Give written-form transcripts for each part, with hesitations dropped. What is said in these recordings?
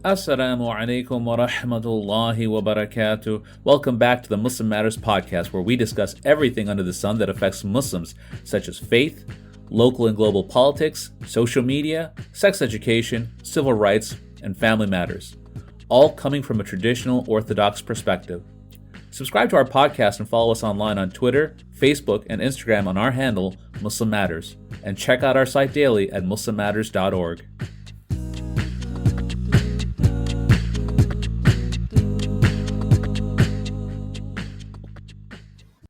Assalamu alaikum wa rahmatullahi wa barakatuh. Welcome back to the Muslim Matters podcast, where we discuss everything under the sun that affects Muslims, such as faith, local and global politics, social media, sex education, civil rights, and family matters, all coming from a traditional Orthodox perspective. Subscribe to our podcast and follow us online on Twitter, Facebook, and Instagram on our handle, Muslim Matters, and check out our site daily at muslimmatters.org.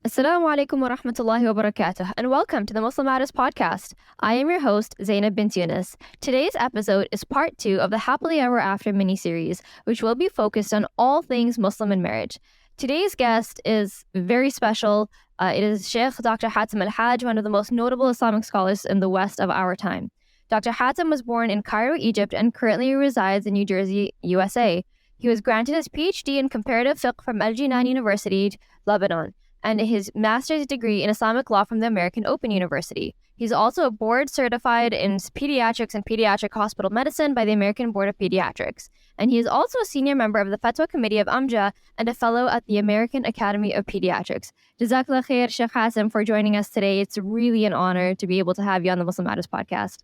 Assalamu alaikum wa rahmatullahi wa barakatuh, and welcome to the Muslim Matters podcast. I am your host, Zainab bint Yunus. Today's episode is part 2 of the Happily Ever After mini-series, which will be focused on all things Muslim and marriage. Today's guest is very special. It is Sheikh Dr Hatem Al-Haj, one of the most notable Islamic scholars in the West of our time. Dr. Hatem was born in Cairo, Egypt, and currently resides in New Jersey, USA. He was granted his PhD in comparative fiqh from Al-Jinan University, Lebanon, and his master's degree in Islamic law from the American Open University. He's also board certified in pediatrics and pediatric hospital medicine by the American Board of Pediatrics. And he is also a senior member of the Fatwa Committee of AMJA and a fellow at the American Academy of Pediatrics. Jazakallah khair, Sheikh Hatem, for joining us today. It's really an honor to be able to have you on the Muslim Matters podcast.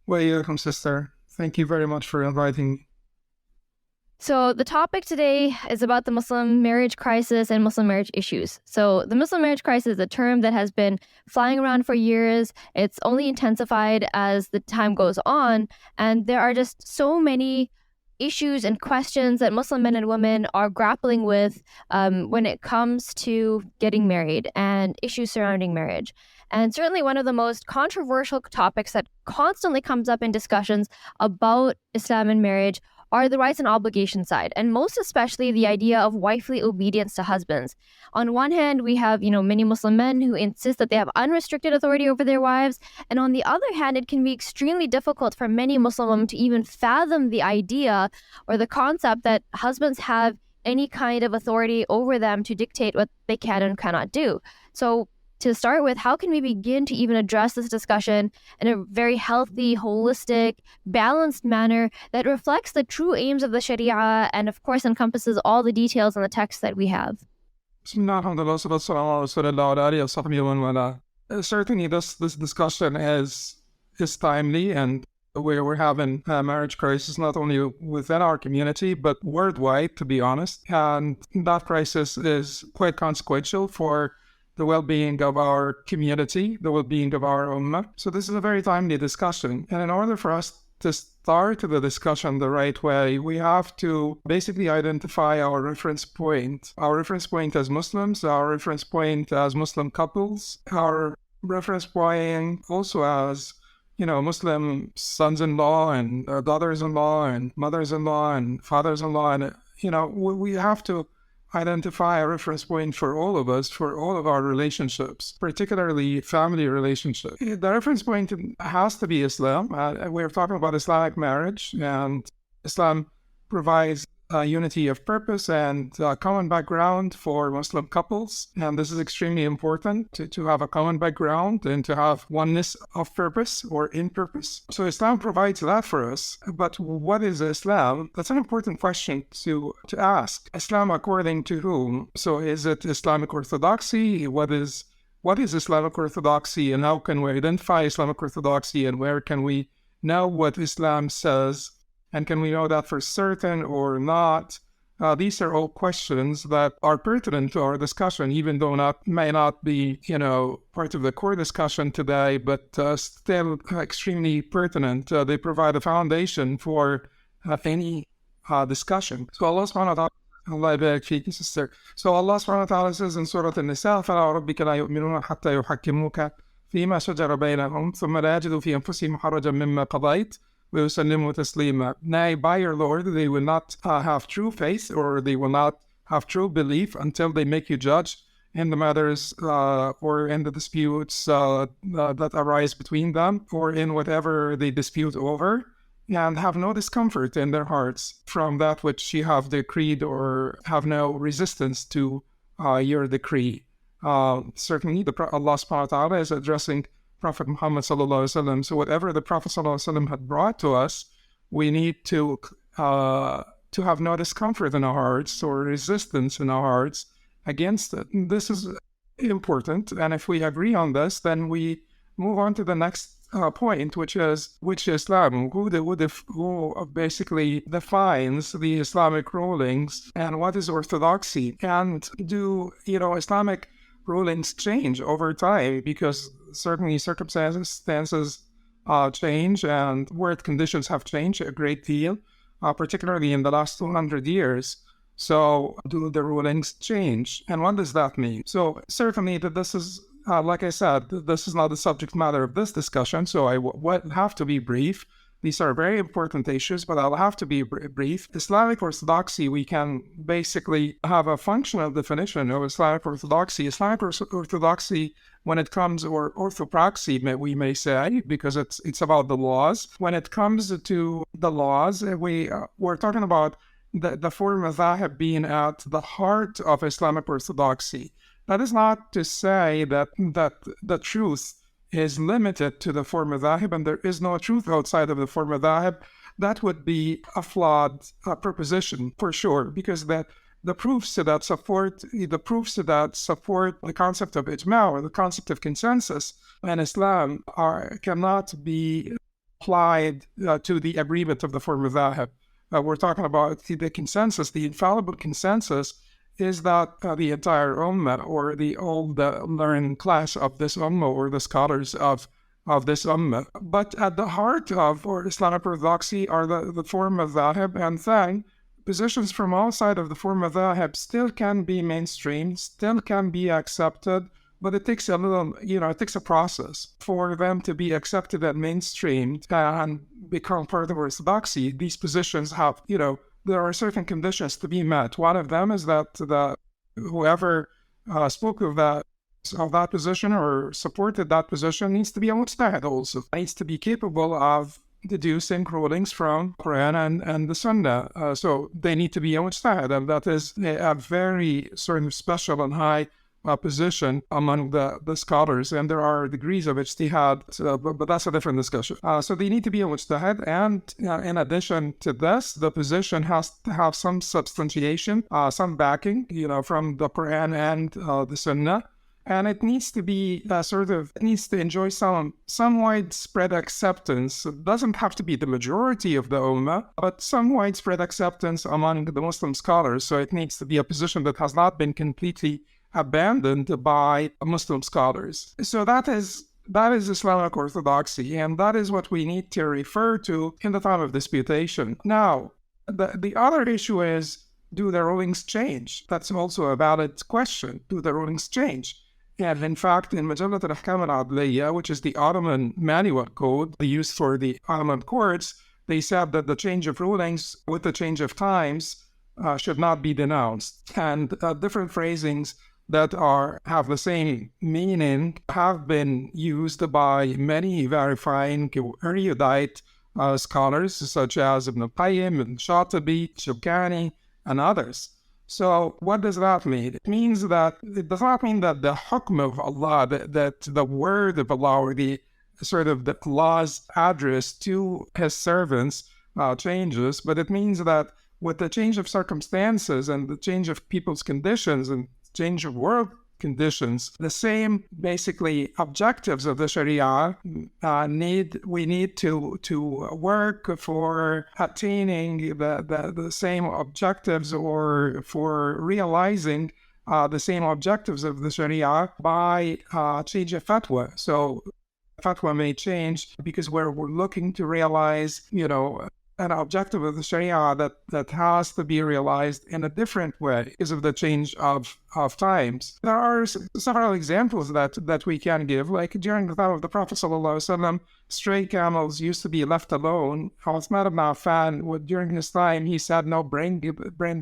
Well, you're welcome, sister. Thank you very much for inviting me. So the topic today is about the Muslim marriage crisis and Muslim marriage issues. So the Muslim marriage crisis is a term that has been flying around for years. It's only intensified as the time goes on. And there are just so many issues and questions that Muslim men and women are grappling with when it comes to getting married and issues surrounding marriage. And certainly one of the most controversial topics that constantly comes up in discussions about Islam and marriage are the rights and obligations side, and most especially the idea of wifely obedience to husbands. On one hand, we have, many Muslim men who insist that they have unrestricted authority over their wives, and on the other hand, it can be extremely difficult for many Muslim women to even fathom the idea or the concept that husbands have any kind of authority over them to dictate what they can and cannot do. So to start with, how can we begin to even address this discussion in a very healthy, holistic, balanced manner that reflects the true aims of the Sharia and, of course, encompasses all the details in the text that we have? Certainly, this discussion is timely, and we're having a marriage crisis not only within our community, but worldwide, to be honest. And that crisis is quite consequential for the well-being of our community, the well-being of our ummah. So this is a very timely discussion. And in order for us to start the discussion the right way, we have to basically identify our reference point. Our reference point as Muslims, our reference point as Muslim couples, our reference point also as, Muslim sons-in-law and daughters-in-law and mothers-in-law and fathers-in-law. And, we have to identify a reference point for all of us, for all of our relationships, particularly family relationships. The reference point has to be Islam. We're talking about Islamic marriage, and Islam provides a unity of purpose and a common background for Muslim couples. And this is extremely important to have a common background and to have oneness of purpose or in purpose. So Islam provides that for us. But what is Islam? That's an important question to ask. Islam according to whom? So is it Islamic Orthodoxy? What is Islamic Orthodoxy, and how can we identify Islamic Orthodoxy, and where can we know what Islam says? And can we know that for certain or not? These are all questions that are pertinent to our discussion, even though may not be, part of the core discussion today, but still extremely pertinent. They provide a foundation for any discussion. So Allah subhanahu wa ta'ala, Allah yabarak fiki, sister. So Allah subhanahu wa ta'ala says in Surah An-Nisa, فَلَا رَبِّكَ لَا يُؤْمِنُونَ حَتَّى يُحَكِّمُوكَ فِيمَا شَجَرَ بَيْنَهُمْ ثُمَّ لَا يَجِدُوا فِي أَنفُسِهِمْ حَرَجًا مِمَّا قَضَيْتَ وَيُسَلِّمُوا تَسْلِيمًا. Nay, by your Lord, they will not have true faith, or they will not have true belief until they make you judge in the matters or in the disputes that arise between them, or in whatever they dispute over, and have no discomfort in their hearts from that which you have decreed, or have no resistance to your decree. Certainly, Allah subhanahu wa ta'ala is addressing Prophet Muhammad sallallahu alaihi wasallam. So whatever the Prophet sallallahu alaihi wasallam had brought to us, we need to to have no discomfort in our hearts or resistance in our hearts against it. And this is important, and if we agree on this, then we move on to the next point, which is Islam, who basically defines the Islamic rulings and what is orthodoxy, and do Islamic rulings change over time, because certainly circumstances change, and world conditions have changed a great deal, particularly in the last 200 years. So do the rulings change? And what does that mean? So certainly that this is, like I said, this is not the subject matter of this discussion, so I would have to be brief. These are very important issues, but I'll have to be brief. Islamic orthodoxy, we can basically have a functional definition of Islamic orthodoxy. Islamic orthodoxy, when it comes, or orthopraxy, we may say, because it's about the laws. When it comes to the laws, we're talking about the four madhahib being at the heart of Islamic orthodoxy. That is not to say that the truth is limited to the four madhahib, and there is no truth outside of the four madhahib. That would be a flawed proposition for sure, because the proofs to that support the concept of ijma, or the concept of consensus in Islam, cannot be applied to the agreement of the four madhahib. We're talking about the consensus, the infallible consensus, is that the entire ummah, or the old learned class of this ummah, or the scholars of this ummah. But at the heart of Islamic orthodoxy are the four madhahib, and then positions from outside of the four madhahib still can be mainstream, still can be accepted, but it takes it takes a process for them to be accepted and mainstreamed and become part of orthodoxy. These positions have, there are certain conditions to be met. One of them is that whoever spoke of that position or supported that position needs to be a mujtahid also. Needs to be capable of deducing rulings from Quran and the Sunnah. So they need to be a mujtahid, and that is a very sort of special and high position among the scholars, and there are degrees of ijtihad, but that's a different discussion. So they need to be a mujtahid, and in addition to this, the position has to have some substantiation, some backing, from the Quran and the Sunnah, and it needs to be it needs to enjoy some widespread acceptance. It doesn't have to be the majority of the ummah, but some widespread acceptance among the Muslim scholars. So it needs to be a position that has not been completely abandoned by Muslim scholars. So that is Islamic orthodoxy, and that is what we need to refer to in the time of disputation. Now, the other issue is, do the rulings change? That's also a valid question. Do the rulings change? And in fact, in Majallat al-Ahkam al-Adliya, which is the Ottoman manual code they used for the Ottoman courts, they said that the change of rulings with the change of times should not be denounced. And different phrasings that have the same meaning have been used by many verifying erudite scholars, such as Ibn Qayyim, Ibn Shatibi, Shawkani, and others. So what does that mean? It does not mean that the hukm of Allah, that the word of Allah, or the Allah's address to His servants changes, but it means that with the change of circumstances and the change of people's conditions and change of world conditions, the same basically objectives of the Sharia we need to work for attaining the same objectives, or for realizing the same objectives of the Sharia by change of fatwa. So fatwa may change because we're looking to realize, an objective of the Sharia that has to be realized in a different way because of the change of times. There are several examples that we can give, like during the time of the Prophet ﷺ, stray camels used to be left alone. Uthman ibn Affan, during his time, he said, no, bring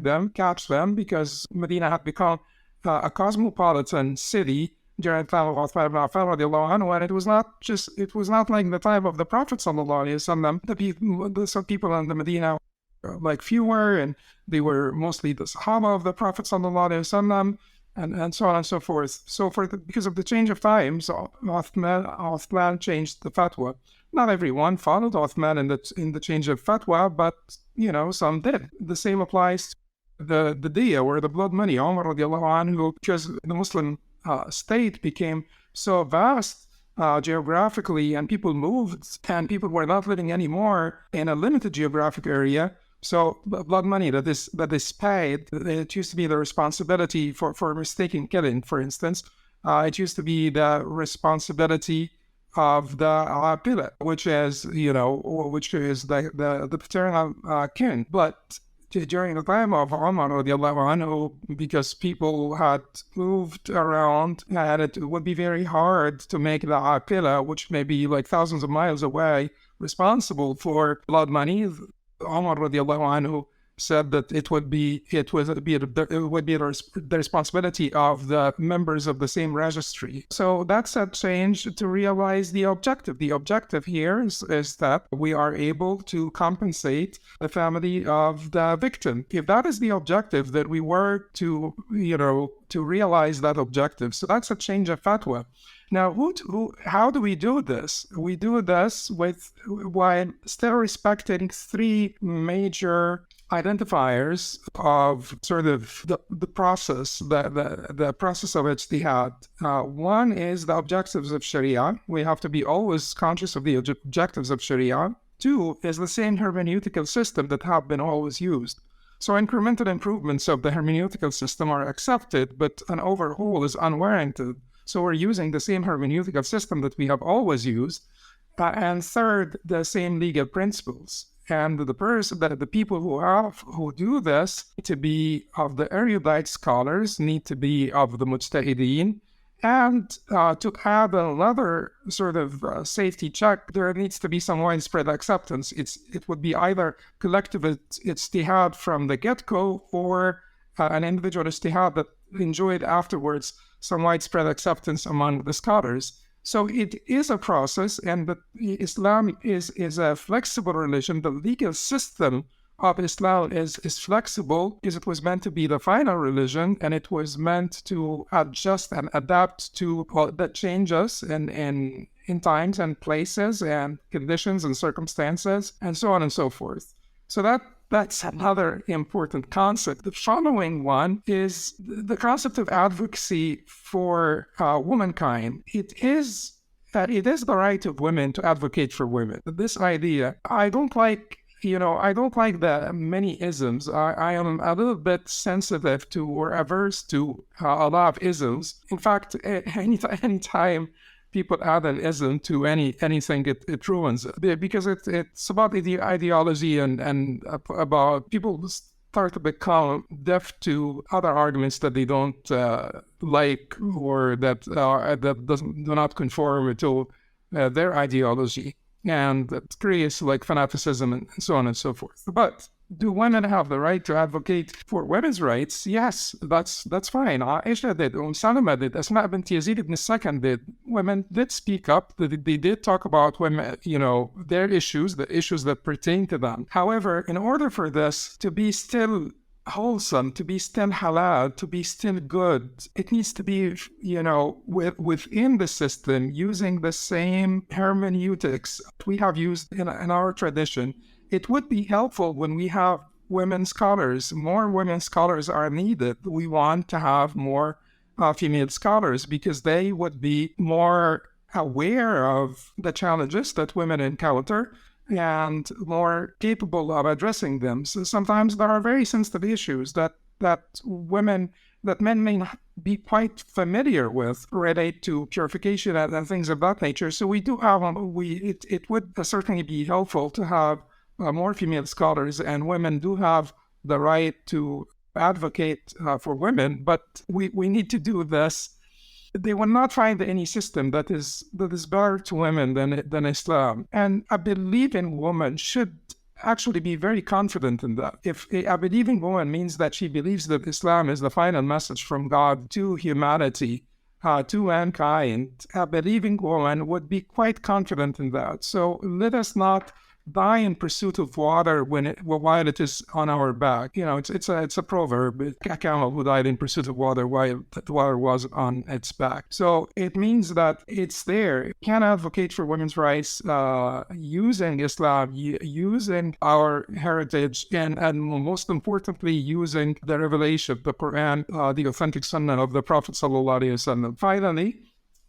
them, catch them, because Medina had become a cosmopolitan city during the time of Uthman ibn Affan radiallahu anhu, and it was not like the time of the Prophet sallallahu alaihi wasallam. Some people in the Medina were like fewer, and they were mostly the Sahaba of the Prophet sallallahu alaihi wasallam, and so on and so forth. So because of the change of times, Uthman changed the fatwa. Not everyone followed Uthman in the change of fatwa, but some did. The same applies to the diya, or the blood money. Umar radiallahu anhu, because the Muslim state became so vast geographically, and people moved, and people were not living anymore in a limited geographic area. So blood money that is paid, it used to be the responsibility for mistaken killing, for instance. It used to be the responsibility of the aqila, which is the paternal kin. But during the time of Umar radiallahu anhu, because people had moved around, and it would be very hard to make the aqila, which may be like thousands of miles away, responsible for blood money. Umar radiallahu anhu said that it would be the responsibility of the members of the same registry. So that's a change to realize the objective. The objective here is that we are able to compensate the family of the victim. If that is the objective, that we work to realize that objective. So that's a change of fatwa. Now, how do we do this? We do this while still respecting three major identifiers of sort of the process, the process of ijtihad. One is the objectives of Sharia. We have to be always conscious of the objectives of Sharia. Two is the same hermeneutical system that have been always used. So incremental improvements of the hermeneutical system are accepted, but an overhaul is unwarranted. So we're using the same hermeneutical system that we have always used. And third, the same legal principles. And the people who do this need to be of the erudite scholars, need to be of the mujtahideen, and to add another sort of safety check, there needs to be some widespread acceptance. It would be either collective ijtihad from the get-go, or an individual ijtihad that enjoyed afterwards some widespread acceptance among the scholars. So it is a process, and Islam is a flexible religion. The legal system of Islam is flexible because it was meant to be the final religion, and it was meant to adjust and adapt to the changes in times and places and conditions and circumstances, and so on and so forth. So that's another important concept. The following one is the concept of advocacy for womankind. It is the right of women to advocate for women. This idea, I don't like the many isms. I am a little bit sensitive to or averse to a lot of isms. In fact, anytime people add an ism to anything, it ruins it, because it's about the ideology and about people start to become deaf to other arguments that they don't like, or that do not conform to their ideology, and that creates like fanaticism and so on and so forth. But do women have the right to advocate for women's rights? Yes, that's fine. Aisha did, Salama did, Asma bint Yazid ibn Sakan did. Women did speak up. They did talk about women, their issues, the issues that pertain to them. However, in order for this to be still wholesome, to be still halal, to be still good, it needs to be, within the system, using the same hermeneutics we have used in our tradition. It would be helpful when we have women scholars. More women scholars are needed. We want to have more female scholars, because they would be more aware of the challenges that women encounter and more capable of addressing them. So sometimes there are very sensitive issues that men may not be quite familiar with, relate to purification and things of that nature. So we do have, it would certainly be helpful to have more female scholars, and women do have the right to advocate for women, but we need to do this. They will not find any system that is better to women than Islam. And a believing woman should actually be very confident in that. If a believing woman means that she believes that Islam is the final message from God to humanity, to mankind, a believing woman would be quite confident in that. So let us not die in pursuit of water while it is on our back. It's a proverb. A camel who died in pursuit of water while the water was on its back. So it means that it's there. You can advocate for women's rights using Islam, using our heritage, and most importantly, using the revelation, the Quran, the authentic Sunnah of the Prophet sallallahu alaihi wasallam. Finally,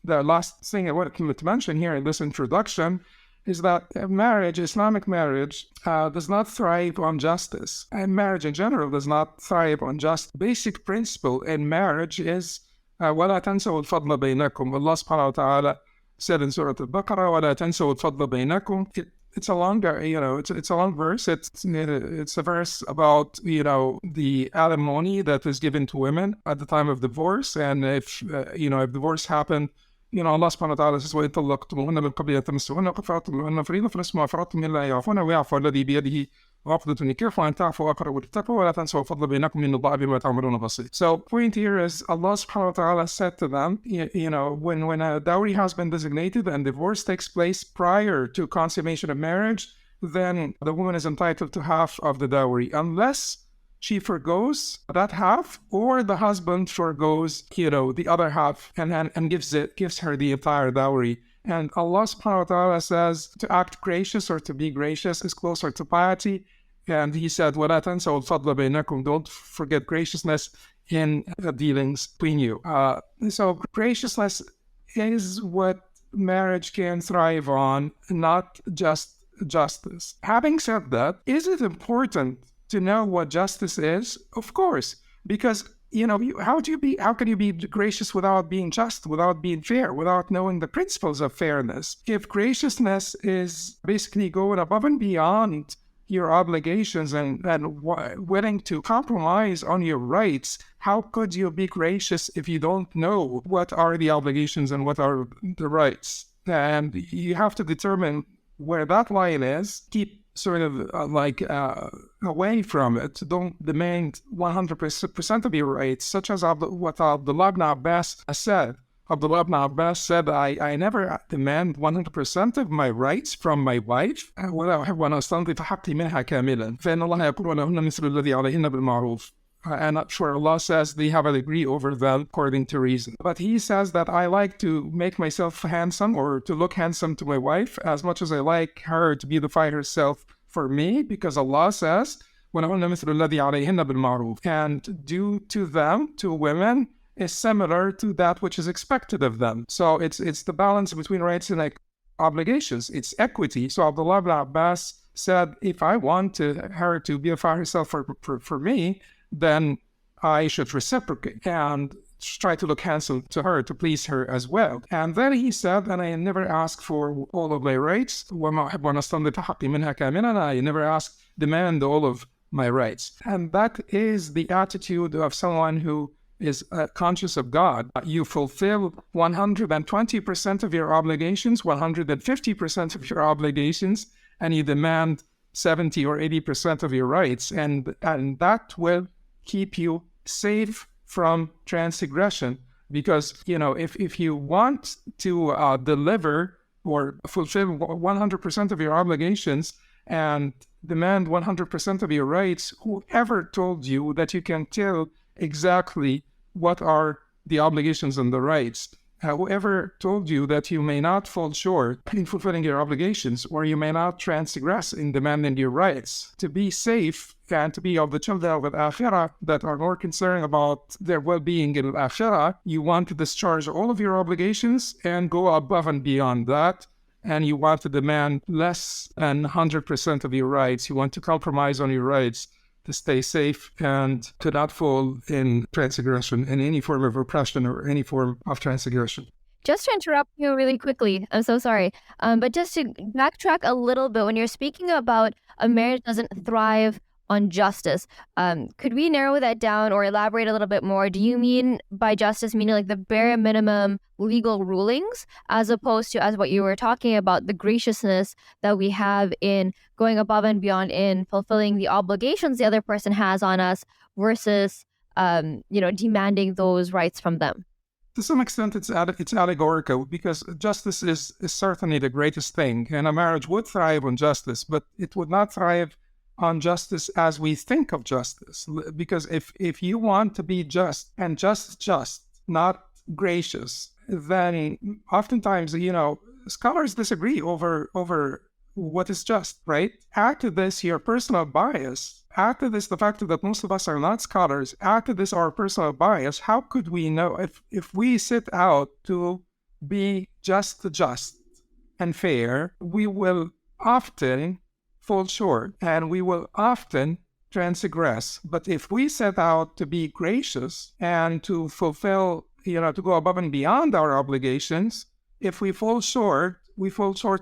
the last thing I want to mention here in this introduction is that Islamic marriage, does not thrive on justice. And marriage in general does not thrive on justice. Basic principle in marriage is وَلَا تَنْسَوُا الْفَضْلَ بَيْنَكُمْ. Allah subhanahu wa ta'ala said in Surah Al-Baqarah, وَلَا تَنْسَوُا الْفَضْلَ بَيْنَكُمْ. It's a longer, it's a long verse. It's a verse about, the alimony that is given to women at the time of divorce. And if divorce happened, Allah subhanahu wa ta'ala says, وَإِن طَلَّقْتُمُوهُنَّ مِن قَبْلِ أَن تَمَسُّوهُنَّ فَفَرَضْتُمْ لَهُنَّ فَرِيضَةً فَنِصْفُ مَا فَرَضْتُمْ إِلَّا أَن يَعْفُونَ وَيَعْفُوَ الَّذِي بِيَدِهِ عقدة النكاح وأن تعفوا أقرب للتقوى ولا تنسوا الفضل بينكم إن الله بما تعملون بصير. So point here is Allah subhanahu wa ta'ala said to them, when a dowry has been designated and divorce takes place prior to consummation of marriage, then the woman is entitled to half of the dowry unless she forgoes that half, or the husband forgoes, the other half and gives her the entire dowry. And Allah subhanahu wa ta'ala says to act gracious or to be gracious is closer to piety. And He said, وَلَا تَنْسَوُا الْفَضْلَ بَيْنَكُمْ. Don't forget graciousness in dealings between you. So graciousness is what marriage can thrive on, not just justice. Having said that, is it important to know what justice is? Of course, because how can you be gracious without being just, without being fair, without knowing the principles of fairness? If graciousness is basically going above and beyond your obligations and willing to compromise on your rights, how could you be gracious if you don't know what are the obligations and what are the rights? And you have to determine where that line is. Keep sort of away from it. Don't demand 100% of your rights, such as what Abdullah ibn Abbas said. Abdullah ibn Abbas said, I never demand 100% of my rights from my wife. ولا أحب أن أستنطف حقي منها كاملا فإن الله يقول ولهن مثل الذي عليهن بالمعروف. And I'm sure Allah says they have a degree over them according to reason. But He says that I like to make myself handsome or to look handsome to my wife as much as I like her to beautify herself for me, because Allah says, وَلَهُنَّ مِثْلُ الَّذِي عَلَيْهِنَّ بِالْمَعْرُوفِ. And due to them, to women, is similar to that which is expected of them. So it's the balance between rights and obligations. It's equity. So Abdullah ibn Abbas said, if I want her to beautify herself for me, then I should reciprocate and try to look handsome to her, to please her as well. And then he said, and I never ask for all of my rights. I never demand all of my rights. And that is the attitude of someone who is conscious of God. You fulfill 120% of your obligations, 150% of your obligations, and you demand 70 or 80% of your rights. And that will keep you safe from transgression, because if you want to deliver or fulfill 100% of your obligations and demand 100% of your rights, whoever told you that you can tell exactly what are the obligations and the rights? Whoever told you that you may not fall short in fulfilling your obligations, or you may not transgress in demanding your rights? To be safe and to be of the children of Al-Akhirah that are more concerned about their well-being in Al-Akhirah, you want to discharge all of your obligations and go above and beyond that. And you want to demand less than 100% of your rights. You want to compromise on your rights to stay safe and to not fall in transgression, in any form of oppression or any form of transgression. Just to interrupt you really quickly, I'm so sorry, but just to backtrack a little bit, when you're speaking about a marriage doesn't thrive on justice, could we narrow that down or elaborate a little bit more? Do you mean by justice meaning like the bare minimum legal rulings, as opposed to, as what you were talking about, the graciousness that we have in going above and beyond in fulfilling the obligations the other person has on us versus demanding those rights from them? To some extent, it's allegorical, because justice is certainly the greatest thing, and a marriage would thrive on justice, but it would not thrive on justice as we think of justice. Because if you want to be just, and just, not gracious, then oftentimes, scholars disagree over what is just, right? Add to this your personal bias. Add to this the fact that most of us are not scholars. Add to this our personal bias. How could we know if we set out to be just and fair, we will often fall short and we will often transgress. But if we set out to be gracious and to fulfill, to go above and beyond our obligations, if we fall short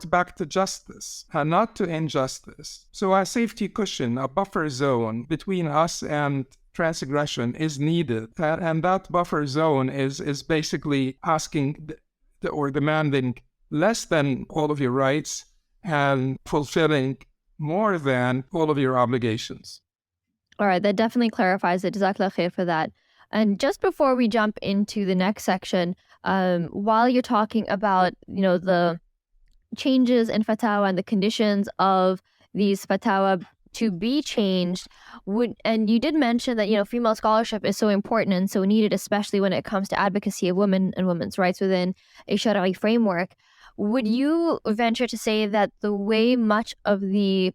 back to justice and not to injustice. So a safety cushion, a buffer zone between us and transgression is needed. And that buffer zone is basically asking or demanding less than all of your rights and fulfilling more than all of your obligations. All right, that definitely clarifies it. Jazakallah khair for that. And just before we jump into the next section, while you're talking about, the changes in fatwa and the conditions of these fatwa to be changed, and you did mention that, female scholarship is so important and so needed, especially when it comes to advocacy of women and women's rights within a Shari'i framework. Would you venture to say that the way much of the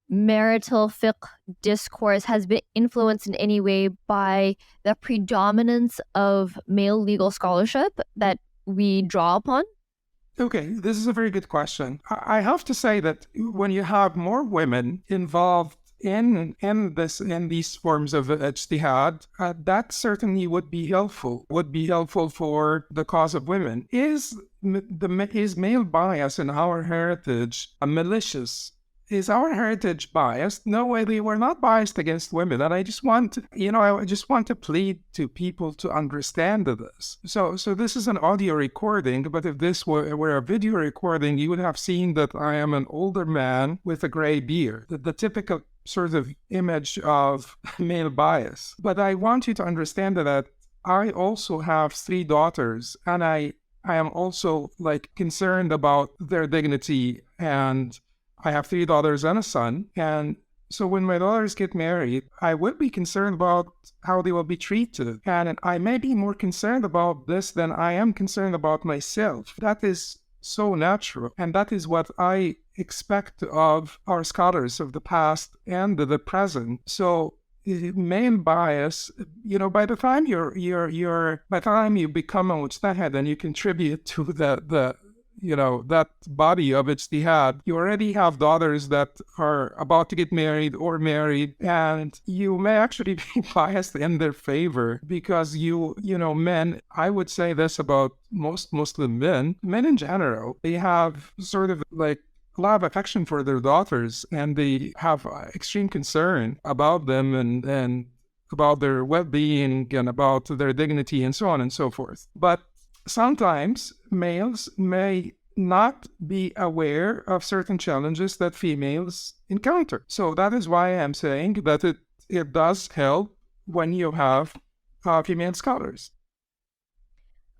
marital fiqh discourse has been influenced in any way by the predominance of male legal scholarship that we draw upon? Okay, this is a very good question. I have to say that when you have more women involved in these forms of ijtihad, that certainly would be helpful for the cause of women. Is male bias in our heritage malicious? Is our heritage biased? No way, we're not biased against women. And I just want to plead to people to understand this. So this is an audio recording, but if this were a video recording, you would have seen that I am an older man with a gray beard, the typical sort of image of male bias. But I want you to understand that I also have 3 daughters, and I am also concerned about their dignity, and I have 3 daughters and a son, and so when my daughters get married, I will be concerned about how they will be treated. And I may be more concerned about this than I am concerned about myself. That is so natural, and that is what I expect of our scholars of the past and the present. So male bias, by the time by the time you become a mujtahid and you contribute to that body of ijtihad, you already have daughters that are about to get married or married, and you may actually be biased in their favor because men, I would say this about most Muslim men in general, they have sort of a lot of affection for their daughters, and they have extreme concern about them and about their well-being and about their dignity and so on and so forth. But sometimes males may not be aware of certain challenges that females encounter. So that is why I'm saying that it does help when you have female scholars.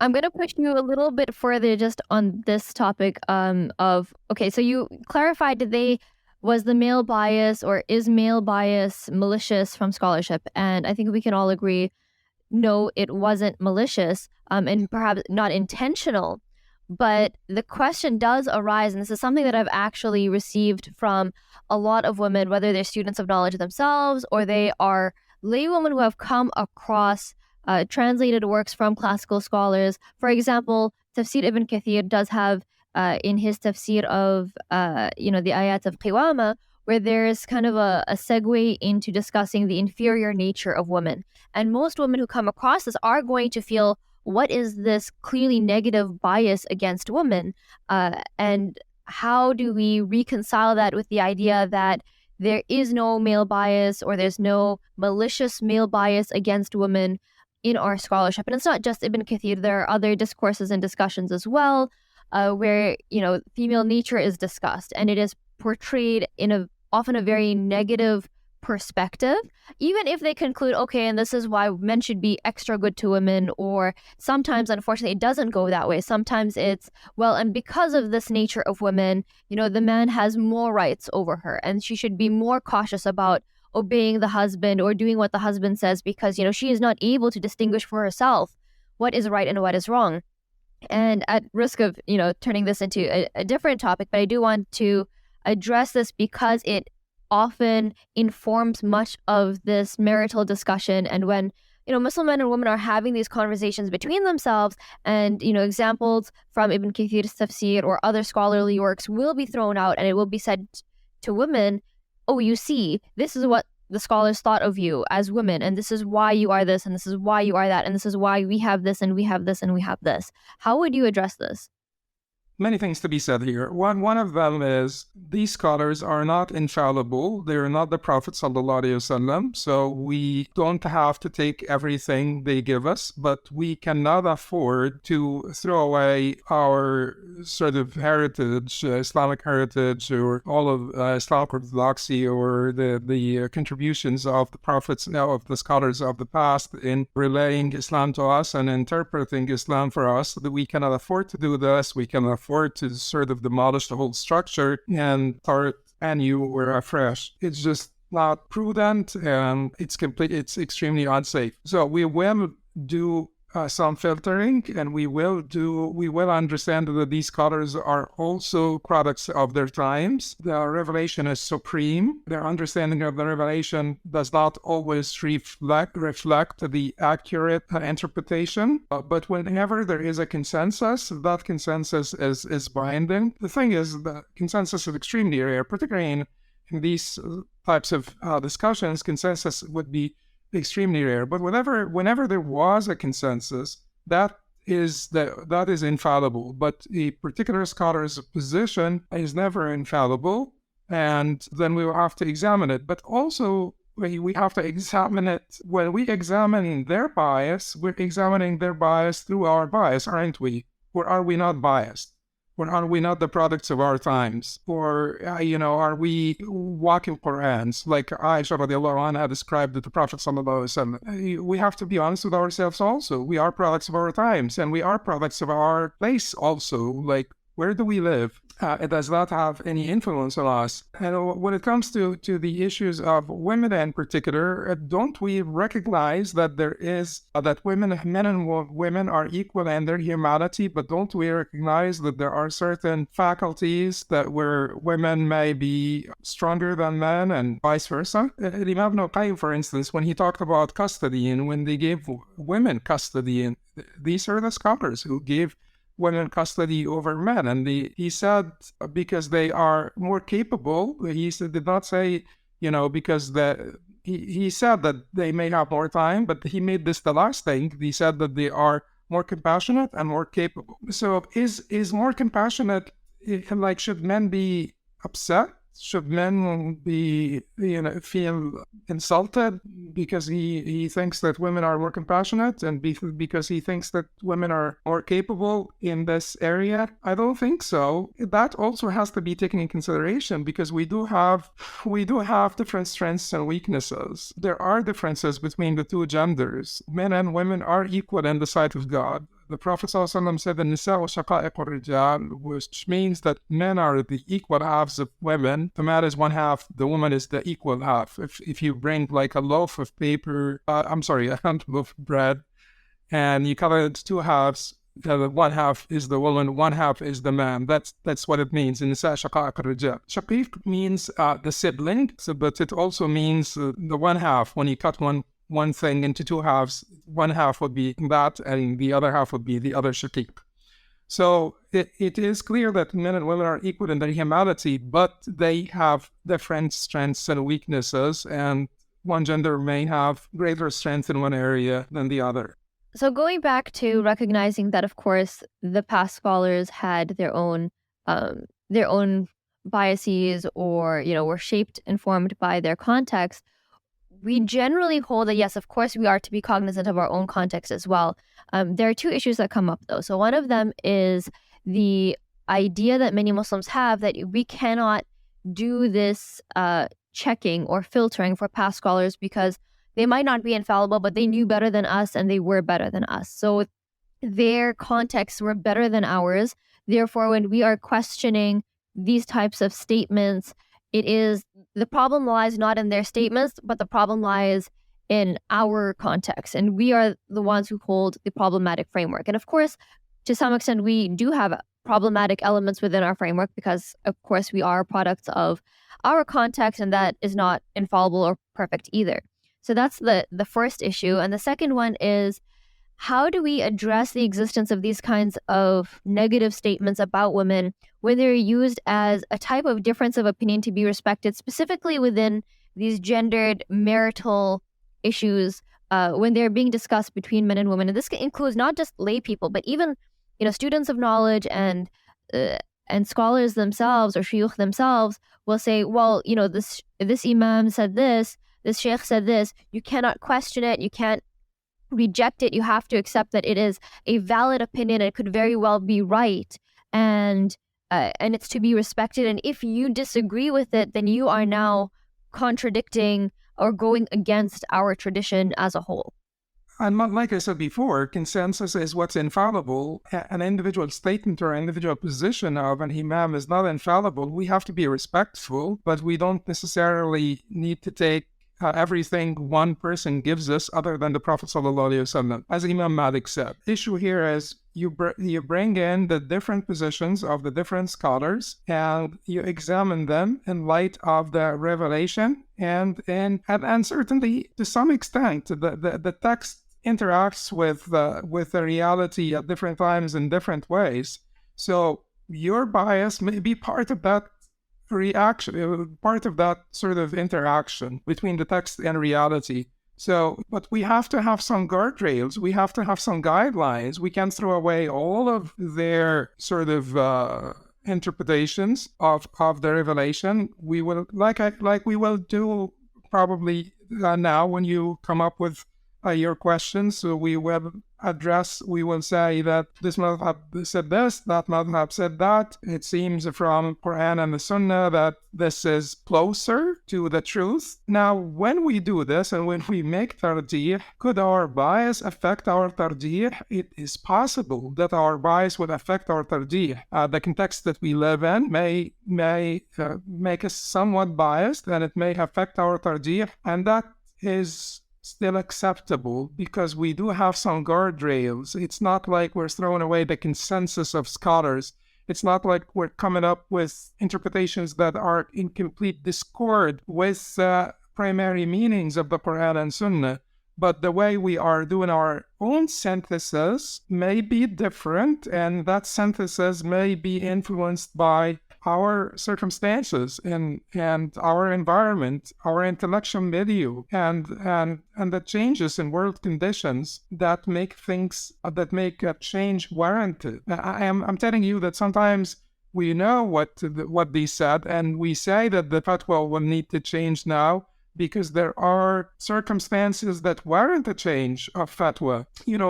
I'm going to push you a little bit further just on this topic okay, so you clarified, was the male bias or is male bias malicious from scholarship? And I think we can all agree, no, it wasn't malicious, and perhaps not intentional. But the question does arise, and this is something that I've actually received from a lot of women, whether they're students of knowledge themselves or they are laywomen who have come across translated works from classical scholars. For example, Tafsir Ibn Kathir does have in his tafsir of the ayat of Qiwama, where there's kind of a segue into discussing the inferior nature of women. And most women who come across this are going to feel, what is this clearly negative bias against women? And how do we reconcile that with the idea that there is no male bias or there's no malicious male bias against women in our scholarship? And it's not just Ibn Kathir. There are other discourses and discussions as well, where female nature is discussed, and it is portrayed in often a very negative perspective, even if they conclude, okay, and this is why men should be extra good to women, or sometimes, unfortunately, it doesn't go that way. Sometimes it's, well, and because of this nature of women, the man has more rights over her, and she should be more cautious about obeying the husband or doing what the husband says because, she is not able to distinguish for herself what is right and what is wrong. And at risk of, turning this into a different topic, but I do want to address this because it often informs much of this marital discussion. And when, Muslim men and women are having these conversations between themselves, and, examples from Ibn Kathir's tafsir or other scholarly works will be thrown out, and it will be said to women, oh, you see, this is what the scholars thought of you as women, and this is why you are this, and this is why you are that, and this is why we have this, and we have this, and we have this. How would you address this? Many things to be said here. One of them is these scholars are not infallible. They're not the Prophet ﷺ, so we don't have to take everything they give us, but we cannot afford to throw away our sort of heritage, Islamic heritage, or all of Islamic orthodoxy, or the contributions of the prophets, of the scholars of the past in relaying Islam to us and interpreting Islam for us. That we cannot afford to do this. We cannot afford to sort of demolish the whole structure and start anew or afresh. It's just not prudent, and it's extremely unsafe. So we will do some filtering, and we will understand that these scholars are also products of their times. The revelation is supreme. Their understanding of the revelation does not always reflect the accurate interpretation. But whenever there is a consensus, that consensus is binding. The thing is, the consensus is extremely rare, particularly in these types of discussions. Consensus would be extremely rare. But whenever there was a consensus, that is infallible. But a particular scholar's position is never infallible, and then we will have to examine it. But also, we have to examine it. When we examine their bias, we're examining their bias through our bias, aren't we? Or are we not biased? Or are we not the products of our times? Or, are we walking Qur'ans? Like Aisha radiallahu anha described the Prophet sallallahu alaihi wasallam. We have to be honest with ourselves also. We are products of our times, and we are products of our place also. Like, where do we live? It does not have any influence on us. And when it comes to the issues of women in particular, don't we recognize that there is, that men and women are equal in their humanity, but don't we recognize that there are certain faculties that where women may be stronger than men and vice versa? Imam Ibn Qayyim, for instance, when he talked about custody and when they gave women custody, and these are the scholars who gave women custody over men, and he said because they are more capable. He did not say, because he said that they may have more time, but he made this the last thing. He said that they are more compassionate and more capable. So is more compassionate, like, should men be upset? Should men be, feel insulted because he thinks that women are more compassionate, and because he thinks that women are more capable in this area? I don't think so. That also has to be taken in consideration, because we do have different strengths and weaknesses. There are differences between the two genders. Men and women are equal in the sight of God. The Prophet ﷺ said, "An-nisa'u shaqa'iqu ar-rijal," which means that men are the equal halves of women. The man is one half, the woman is the equal half. If you bring like a loaf of paper, a handful of bread, and you cut it into two halves, one half is the woman, one half is the man. That's what it means. An-nisa'u shaqa'iqu ar-rijal. Shaqiq means the sibling, but it also means the one half. When you cut one thing into two halves, one half would be that, and the other half would be the other shaqiq. So it is clear that men and women are equal in their humanity, but they have different strengths and weaknesses, and one gender may have greater strength in one area than the other. So going back to recognizing that, of course, the past scholars had their own biases, or were shaped, informed by their context. We generally hold that, yes, of course, we are to be cognizant of our own context as well. There are two issues that come up, though. So one of them is the idea that many Muslims have that we cannot do this checking or filtering for past scholars because they might not be infallible, but they knew better than us and they were better than us. So their contexts were better than ours. Therefore, when we are questioning these types of statements, the problem lies not in their statements, but the problem lies in our context. And we are the ones who hold the problematic framework. And of course, to some extent, we do have problematic elements within our framework because, of course, we are products of our context, and that is not infallible or perfect either. So that's the first issue. And the second one is, how do we address the existence of these kinds of negative statements about women when they're used as a type of difference of opinion to be respected, specifically within these gendered marital issues when they're being discussed between men and women? And this includes not just lay people, but even students of knowledge and scholars themselves or shuyukh themselves will say, well, this imam said this sheikh said this. You cannot question it. You can't reject it. You have to accept that it is a valid opinion. It could very well be right, and it's to be respected. And if you disagree with it, then you are now contradicting or going against our tradition as a whole. And like I said before, consensus is what's infallible. An individual statement or an individual position of an imam is not infallible. We have to be respectful, but we don't necessarily need to take everything one person gives us other than the Prophet ﷺ. As Imam Malik said, the issue here is you bring in the different positions of the different scholars and you examine them in light of the revelation, and certainly to some extent the text interacts with the reality at different times in different ways. So your bias may be part of that reaction, part of that sort of interaction between the text and reality. So, but we have to have some guardrails. We have to have some guidelines. We can't throw away all of their sort of interpretations of the revelation. We will, like we will do probably now when you come up with your questions. So we will say that this madhab said this, that madhab said that. It seems from Quran and the Sunnah that this is closer to the truth. Now, when we do this and when we make tarjih, could our bias affect our tarjih? It is possible that our bias would affect our tarjih. The context that we live in may make us somewhat biased, and it may affect our tarjih, and that is still acceptable because we do have some guardrails. It's not like we're throwing away the consensus of scholars. It's not like we're coming up with interpretations that are in complete discord with the primary meanings of the Quran and Sunnah. But the way we are doing our own synthesis may be different, and that synthesis may be influenced by our circumstances and our environment, our intellectual milieu, and the changes in world conditions that make a change warranted. I'm telling you that sometimes we know what they said, and we say that the fatwa will need to change now because there are circumstances that warrant a change of fatwa.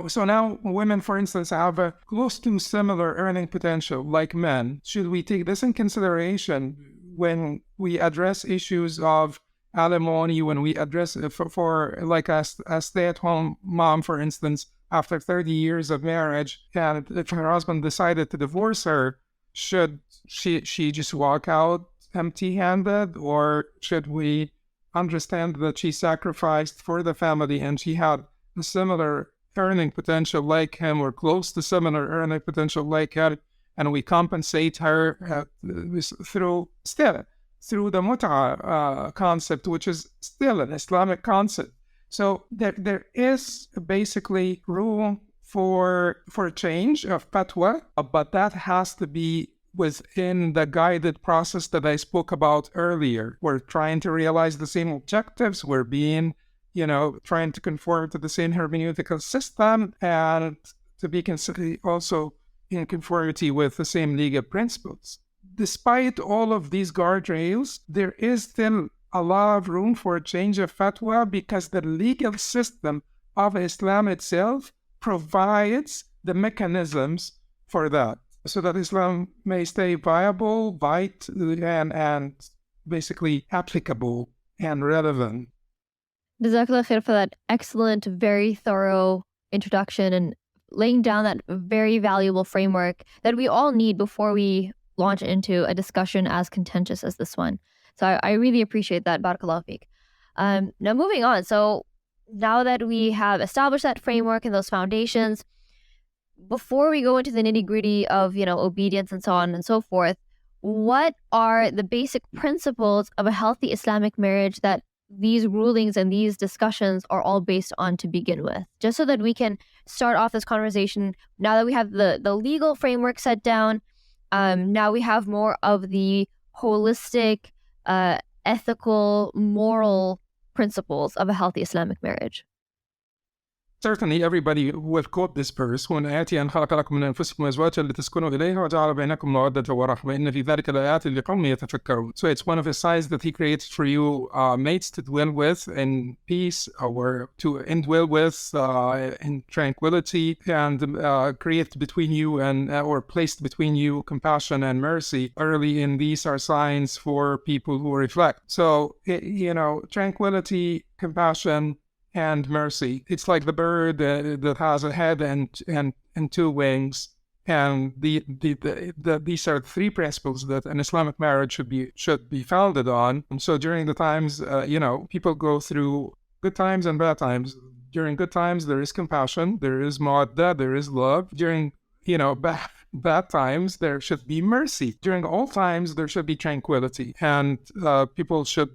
So now women, for instance, have a close to similar earning potential like men. Should we take this in consideration when we address issues of alimony, when we address for like a stay-at-home mom, for instance, after 30 years of marriage, and if her husband decided to divorce her, should she just walk out empty-handed, or should we understand that she sacrificed for the family and she had a similar earning potential like him, or close to similar earning potential like her, and we compensate her through the mut'a concept, which is still an Islamic concept. So there is basically room for change of fatwa, but that has to be within the guided process that I spoke about earlier. We're trying to realize the same objectives. We're being, trying to conform to the same hermeneutical system and to be also in conformity with the same legal principles. Despite all of these guardrails, there is still a lot of room for a change of fatwa because the legal system of Islam itself provides the mechanisms for that, so that Islam may stay viable, and basically applicable and relevant. Jazakallah khair for that excellent, very thorough introduction and laying down that very valuable framework that we all need before we launch into a discussion as contentious as this one. So I really appreciate that. Barakallahu feek. Now moving on. So now that we have established that framework and those foundations, before we go into the nitty-gritty of, obedience and so on and so forth, what are the basic principles of a healthy Islamic marriage that these rulings and these discussions are all based on to begin with? Just so that we can start off this conversation, now that we have the legal framework set down, now we have more of the holistic, ethical, moral principles of a healthy Islamic marriage. Certainly everybody will quote this verse when آياتي أن خلق لكم من أنفسكم أزواجا لتسكنوا إليها وجعل بينكم مودة ورحمة إن في ذلك لآيات لقوم يتفكرون. So it's one of his signs that he creates for you mates to dwell with in peace, or to indwell with in tranquility, and create between you and or placed between you compassion and mercy early. And these are signs for people who reflect. So tranquility, compassion, and mercy. It's like the bird that has a head and two wings, and these are three principles that an Islamic marriage should be founded on. And so during the times, people go through good times and bad times. During good times, there is compassion, there is mawaddah, there is love. During bad times, there should be mercy. During all times, there should be tranquility, and people should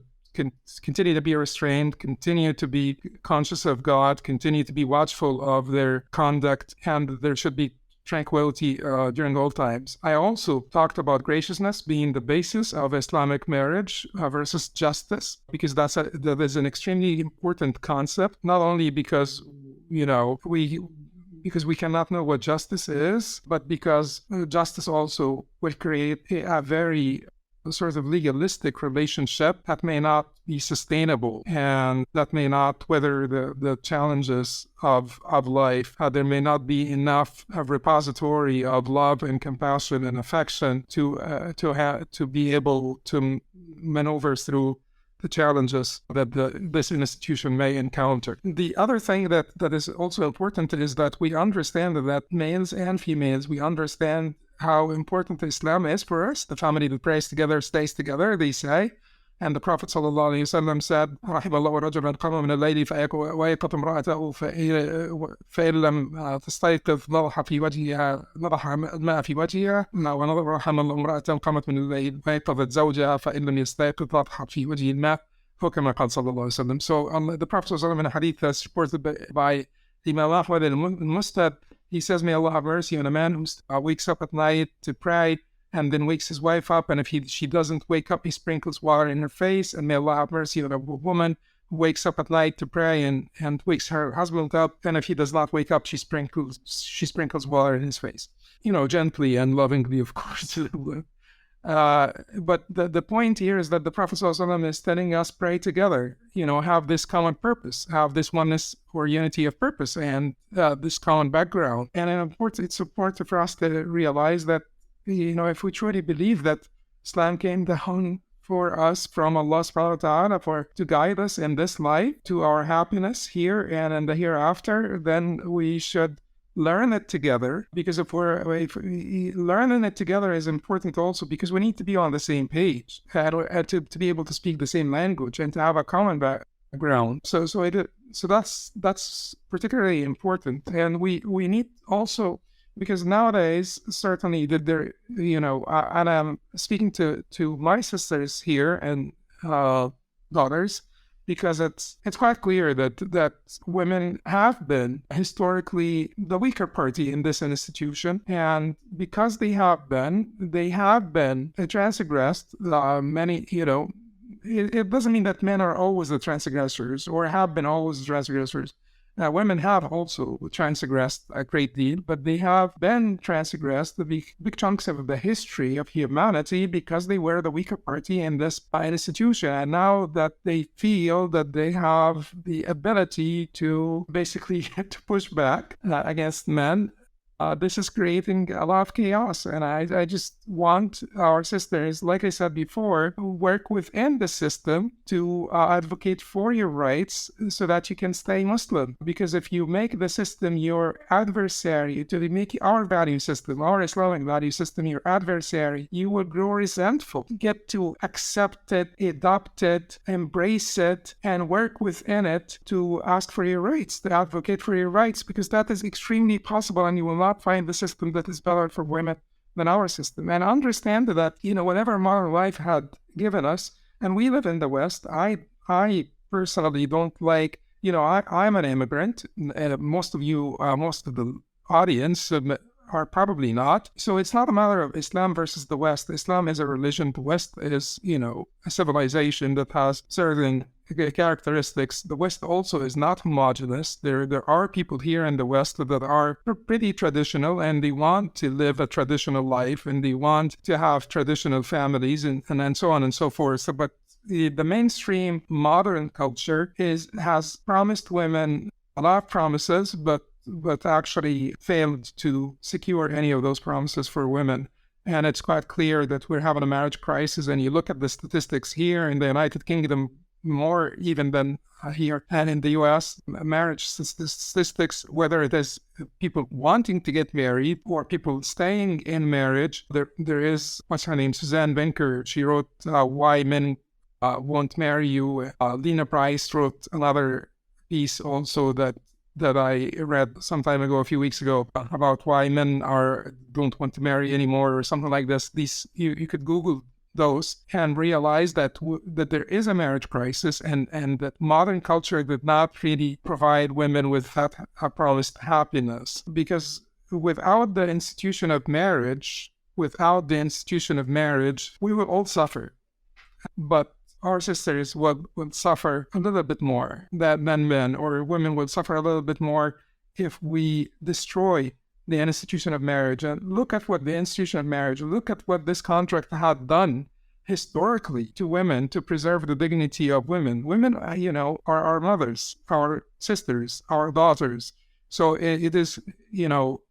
continue to be restrained, continue to be conscious of God, continue to be watchful of their conduct, and there should be tranquility during all times. I also talked about graciousness being the basis of Islamic marriage versus justice, because that is an extremely important concept, not only because we cannot know what justice is, but because justice also will create a very sort of legalistic relationship that may not be sustainable, and that may not weather the challenges of life. There may not be enough of repository of love and compassion and affection to be able to maneuver through the challenges that this institution may encounter. The other thing that is also important is that we understand that males and females, we understand how important Islam is for us. The family that prays together stays together, they say. And the Prophet ﷺ said, رحم الله رجلا قام من الليل فأيقظ امرأته فإن لم تستيقظ نضح الماء في وجهها ورحم الله امرأة قامت من الليل فأيقظت زوجها فإن لم يستيقظ نضح في وجه الماء كما قال صلى الله عليه وسلم. So the Prophet ﷺ in a hadith that's reported by Imam Ahmad al-Mustad, he says, may Allah have mercy on a man who wakes up at night to pray and then wakes his wife up, and if she doesn't wake up, he sprinkles water in her face. And may Allah have mercy on a woman who wakes up at night to pray and wakes her husband up, and if he does not wake up, she sprinkles water in his face. Gently and lovingly, of course. But the point here is that the Prophet ﷺ is telling us, pray together, have this common purpose, have this oneness or unity of purpose, and this common background. And it's important for us to realize that, if we truly believe that Islam came down for us from Allah subhanahu wa ta'ala to guide us in this life to our happiness here and in the hereafter, then we should learn it together. Because if learning it together is important also because we need to be on the same page to be able to speak the same language and to have a common background. So that's particularly important. And we need also, because nowadays, certainly that there, and I'm speaking to my sisters here and daughters, because it's quite clear that women have been historically the weaker party in this institution, and because they have been transgressed. Many, it doesn't mean that men are always the transgressors or have been always the transgressors. Women have also transgressed a great deal, but they have been transgressed the big chunks of the history of humanity because they were the weaker party in this institution. And now that they feel that they have the ability to basically to push back against men, This is creating a lot of chaos. And I just want our sisters, like I said before, to work within the system to advocate for your rights so that you can stay Muslim. Because if you make the system your adversary, to make our value system, our Islamic value system your adversary, you will grow resentful. Get to accept it, adopt it, embrace it, and work within it to ask for your rights, to advocate for your rights, because that is extremely possible, and you will not find the system that is better for women than our system. And understand that, whatever modern life had given us, and we live in the West, I personally don't like, I'm an immigrant, and most of the audience are probably not. So it's not a matter of Islam versus the West. Islam is a religion. The West is, a civilization that has certain characteristics. The West also is not homogenous. There are people here in the West that are pretty traditional, and they want to live a traditional life, and they want to have traditional families, and so on and so forth. So, but the mainstream modern culture has promised women a lot of promises, but actually failed to secure any of those promises for women. And it's quite clear that we're having a marriage crisis. And you look at the statistics here in the United Kingdom, more even than here and in the US, marriage statistics, whether it is people wanting to get married or people staying in marriage. There is, what's her name, Suzanne Benker. She wrote Why Men Won't Marry You. Lena Price wrote another piece also that I read some time ago, a few weeks ago, about why men don't want to marry anymore, or something like this. These you could Google those and realize that there is a marriage crisis, and that modern culture did not really provide women with that promised happiness. Because without the institution of marriage, we will all suffer. But our sisters will suffer a little bit more than men, or women will suffer a little bit more if we destroy the institution of marriage. And look at what the institution of marriage, look at what this contract had done historically to women to preserve the dignity of women. Women, are our mothers, our sisters, our daughters. So it is,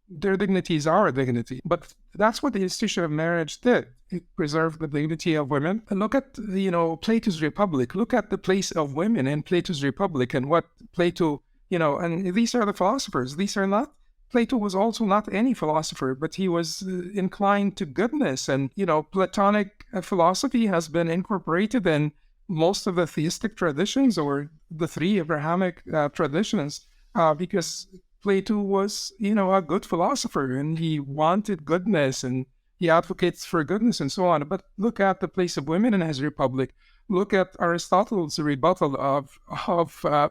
their dignity is our dignity. But that's what the institution of marriage did. It preserved the dignity of women. And look at, Plato's Republic. Look at the place of women in Plato's Republic, and what Plato, and these are the philosophers. These are not, Plato was also not any philosopher, but he was inclined to goodness. And, Platonic philosophy has been incorporated in most of the theistic traditions, or the three Abrahamic traditions, because Plato was, a good philosopher, and he wanted goodness, and he advocates for goodness and so on. But look at the place of women in his Republic. Look at Aristotle's rebuttal of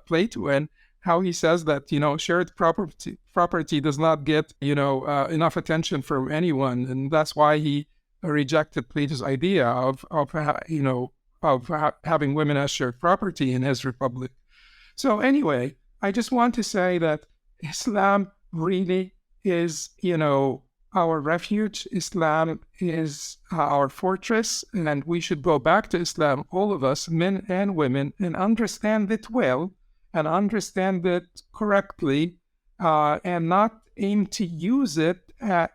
Plato, and how he says that, shared property does not get, enough attention from anyone. And that's why he rejected Plato's idea of having women as shared property in his Republic. So anyway, I just want to say that Islam really is, our refuge. Islam is our fortress, and we should go back to Islam, all of us, men and women, and understand it well, and understand it correctly, and not aim to use it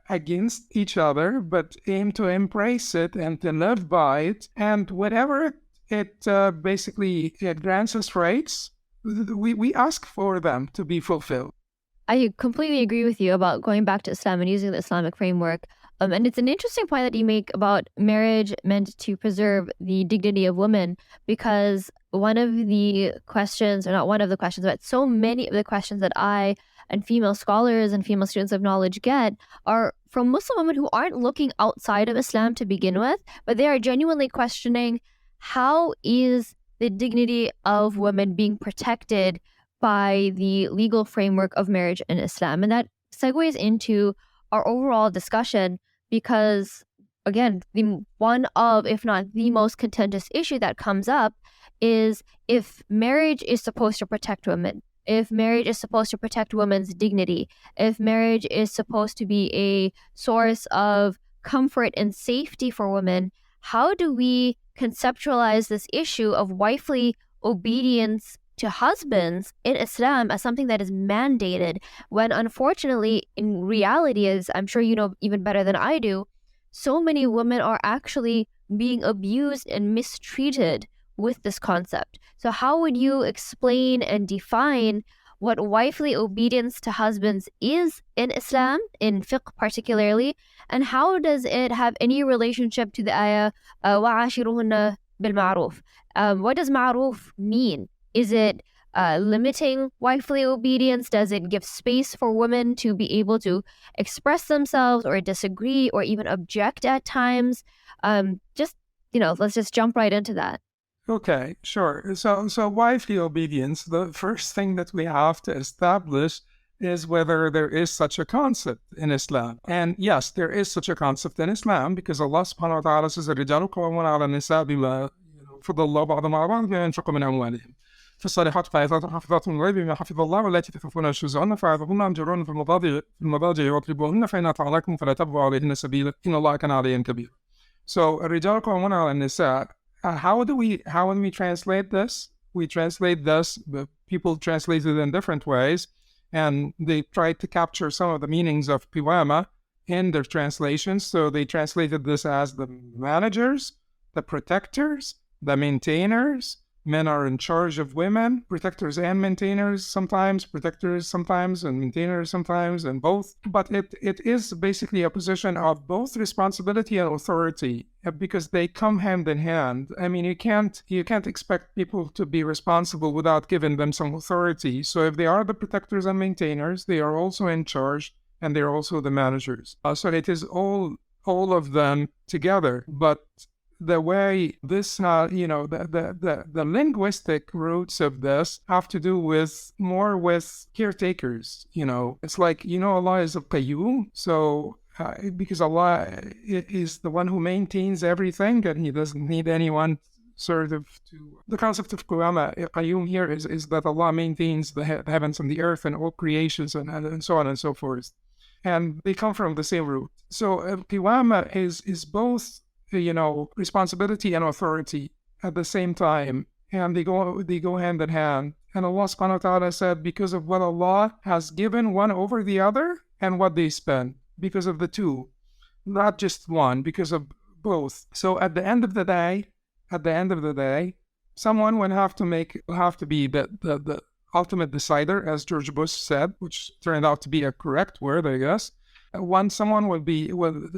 against each other, but aim to embrace it and to live by it. And whatever it grants us rights, we ask for them to be fulfilled. I completely agree with you about going back to Islam and using the Islamic framework. And it's an interesting point that you make about marriage meant to preserve the dignity of women, because one of the questions, or not one of the questions, but so many of the questions that I and female scholars and female students of knowledge get are from Muslim women who aren't looking outside of Islam to begin with, but they are genuinely questioning, how is the dignity of women being protected by the legal framework of marriage in Islam? And that segues into our overall discussion, because, again, one of, if not the most contentious issue that comes up is, if marriage is supposed to protect women, if marriage is supposed to protect women's dignity, if marriage is supposed to be a source of comfort and safety for women, how do we conceptualize this issue of wifely obedience to husbands in Islam as something that is mandated, when unfortunately, in reality, as I'm sure you know even better than I do, so many women are actually being abused and mistreated with this concept. So how would you explain and define what wifely obedience to husbands is in Islam, in fiqh particularly, and how does it have any relationship to the ayah, وَعَاشِرُهُنَّ بِالْمَعْرُوفِ? What does ma'ruf mean? Is it limiting wifely obedience? Does it give space for women to be able to express themselves or disagree or even object at times? Let's just jump right into that. Okay, sure. So wifely obedience, the first thing that we have to establish is whether there is such a concept in Islam. And yes, there is such a concept in Islam, because Allah subhanahu wa ta'ala says, الرجال قوامون على النساء بما فضل الله بعضهم على بعض بما ينفقوا من أموالهم. فالصالحات قانتات حافظات للغيب بما حفظ الله واللاتي تخافون نشوزهن فعظوهن واهجروهن في المضاجع واضربوهن فإن أطعنكم لكم فلا تبغوا عليهن سبيلا إن الله كان عليا كبيرا. So الرجال قوامون على النساء. How do we translate this? We translate this, but people translate it in different ways, and they try to capture some of the meanings of qiwama in their translations. So they translated this as the managers, the protectors, the maintainers. Men are in charge of women, protectors and maintainers sometimes, and maintainers sometimes, and both. But it is basically a position of both responsibility and authority, because they come hand in hand. I mean, you can't expect people to be responsible without giving them some authority. So if they are the protectors and maintainers, they are also in charge, and they're also the managers. So it is all of them together. But the way this, the linguistic roots of this have to do more with caretakers. It's like, Allah is a qayyum. So because Allah is the one who maintains everything, and He doesn't need anyone sort of to. The concept of qayyum here is that Allah maintains the heavens and the earth and all creations and so on and so forth. And they come from the same root. So qiyama is both responsibility and authority at the same time, and they go hand in hand. And Allah subhanahu wa ta'ala said, because of what Allah has given one over the other and what they spend, because of the two, not just one, because of both. So at the end of the day, someone will have to be the ultimate decider, as George Bush said, which turned out to be a correct word, I guess. Someone will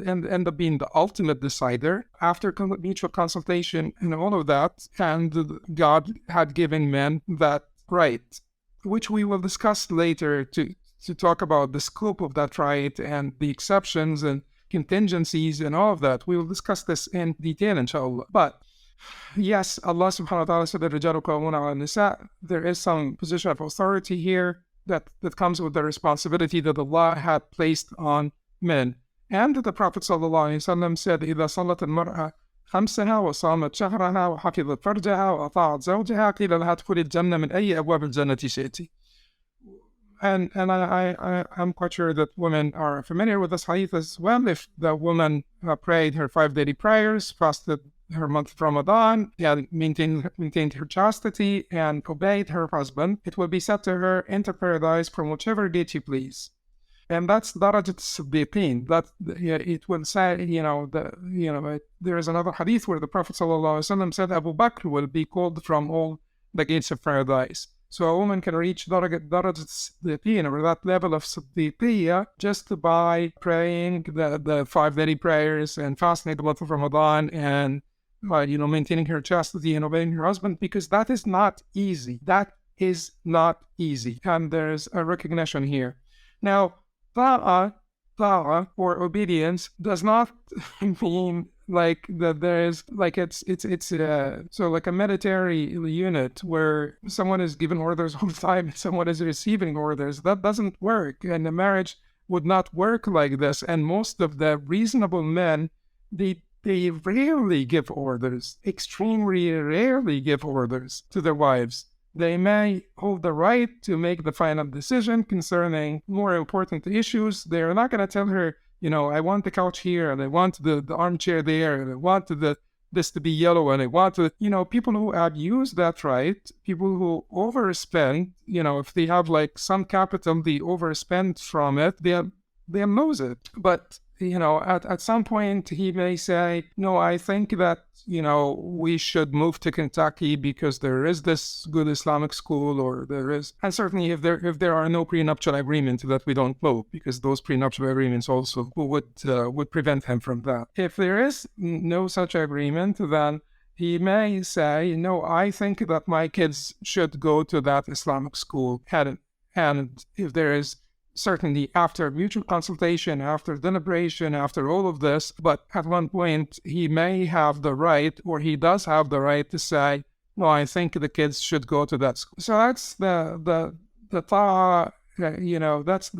end up being the ultimate decider after mutual consultation and all of that, and God had given men that right, which we will discuss later to talk about the scope of that right and the exceptions and contingencies and all of that. We will discuss this in detail, inshallah. But yes, Allah subhanahu wa ta'ala said, الرجال قوامون على النساء. There is some position of authority here that comes with the responsibility that Allah had placed on men. And the Prophet ﷺ said, إذا صلت المرأة خمسها وصامت شهرها وحفظت فرجها وأطاعت زوجها قيل لها ادخلي الجنة من أي أبواب الجنة شئتِ. And I'm quite sure that women are familiar with this hadith as well. If the woman prayed her 5 daily prayers, fasted her month of Ramadan, and maintained her chastity and obeyed her husband, it will be said to her, enter paradise from whichever gate you please. And that's darajat as-siddiqeen. That it will say, there is another hadith where the Prophet ﷺ said Abu Bakr will be called from all the gates of paradise. So a woman can reach darajat as-siddiqeen, or that level of siddiqiyya, just by praying the 5 daily prayers and fasting the month of Ramadan and maintaining her chastity and obeying her husband, because that is not easy. That is not easy. And there's a recognition here. Now, ta'a or obedience does not mean like that there's like it's so like a military unit where someone is given orders all the time and someone is receiving orders. That doesn't work. And a marriage would not work like this. And most of the reasonable men, they rarely give orders, extremely rarely give orders to their wives. They may hold the right to make the final decision concerning more important issues. They're not going to tell her, I want the couch here, and I want the armchair there, and I want the this to be yellow and I want to, people who abuse that right, people who overspend, if they have like some capital, they overspend from it, they lose it. But at some point he may say, no, I think that, we should move to Kentucky because there is this good Islamic school, or there is, and certainly if there are no prenuptial agreements that we don't know, because those prenuptial agreements also would prevent him from that. If there is no such agreement, then he may say, no, I think that my kids should go to that Islamic school. And if there is, certainly after mutual consultation, after deliberation, after all of this, but at one point he may have the right, or he does have the right to say, no, I think the kids should go to that school. So that's the ta'a,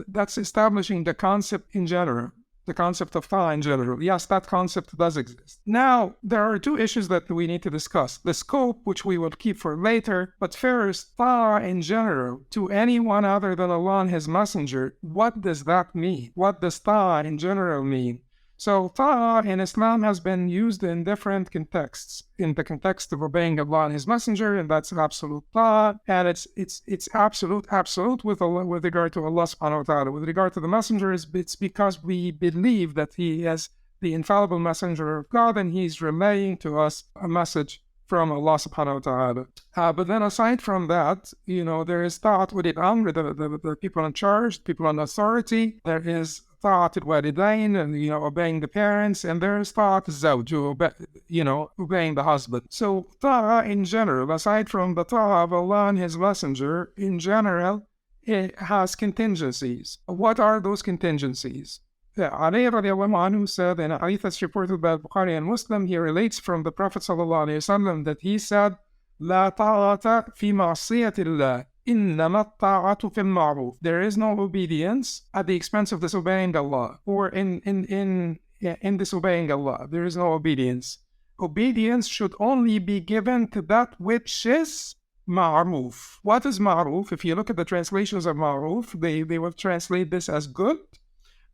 that's establishing the concept in general. The concept of ta'a in general. Yes, that concept does exist. Now, there are two issues that we need to discuss. The scope, which we will keep for later, but first, ta'a in general, to anyone other than Allah and His Messenger. What does that mean? What does ta'a in general mean? So ta'a in Islam has been used in different contexts. In the context of obeying Allah and His Messenger, and that's absolute ta'a, and it's absolute with regard to Allah subhanahu wa ta'ala. With regard to the Messenger, it's because we believe that He is the infallible messenger of God, and He's relaying to us a message from Allah subhanahu wa ta'ala. But then aside from that, there is ta'at ulil amr, the people in charge, people in authority. There is ta'at al-walidain, and obeying the parents, and there is ta'at al-zawj, obeying the husband. So ta'a in general, aside from the ta'a of Allah and His Messenger, in general, it has contingencies. What are those contingencies? Ali radiallahu anhu said in a hadith that's reported by Bukhari and Muslim, he relates from the Prophet sallallahu alaihi wasallam that he said, "La ta'ata fi ma'siyatillah, innama ta'atu fil ma'ruf." There is no obedience at the expense of disobeying Allah, or in disobeying Allah. There is no obedience. Obedience should only be given to that which is ma'ruf. What is ma'ruf? If you look at the translations of ma'ruf, they will translate this as good.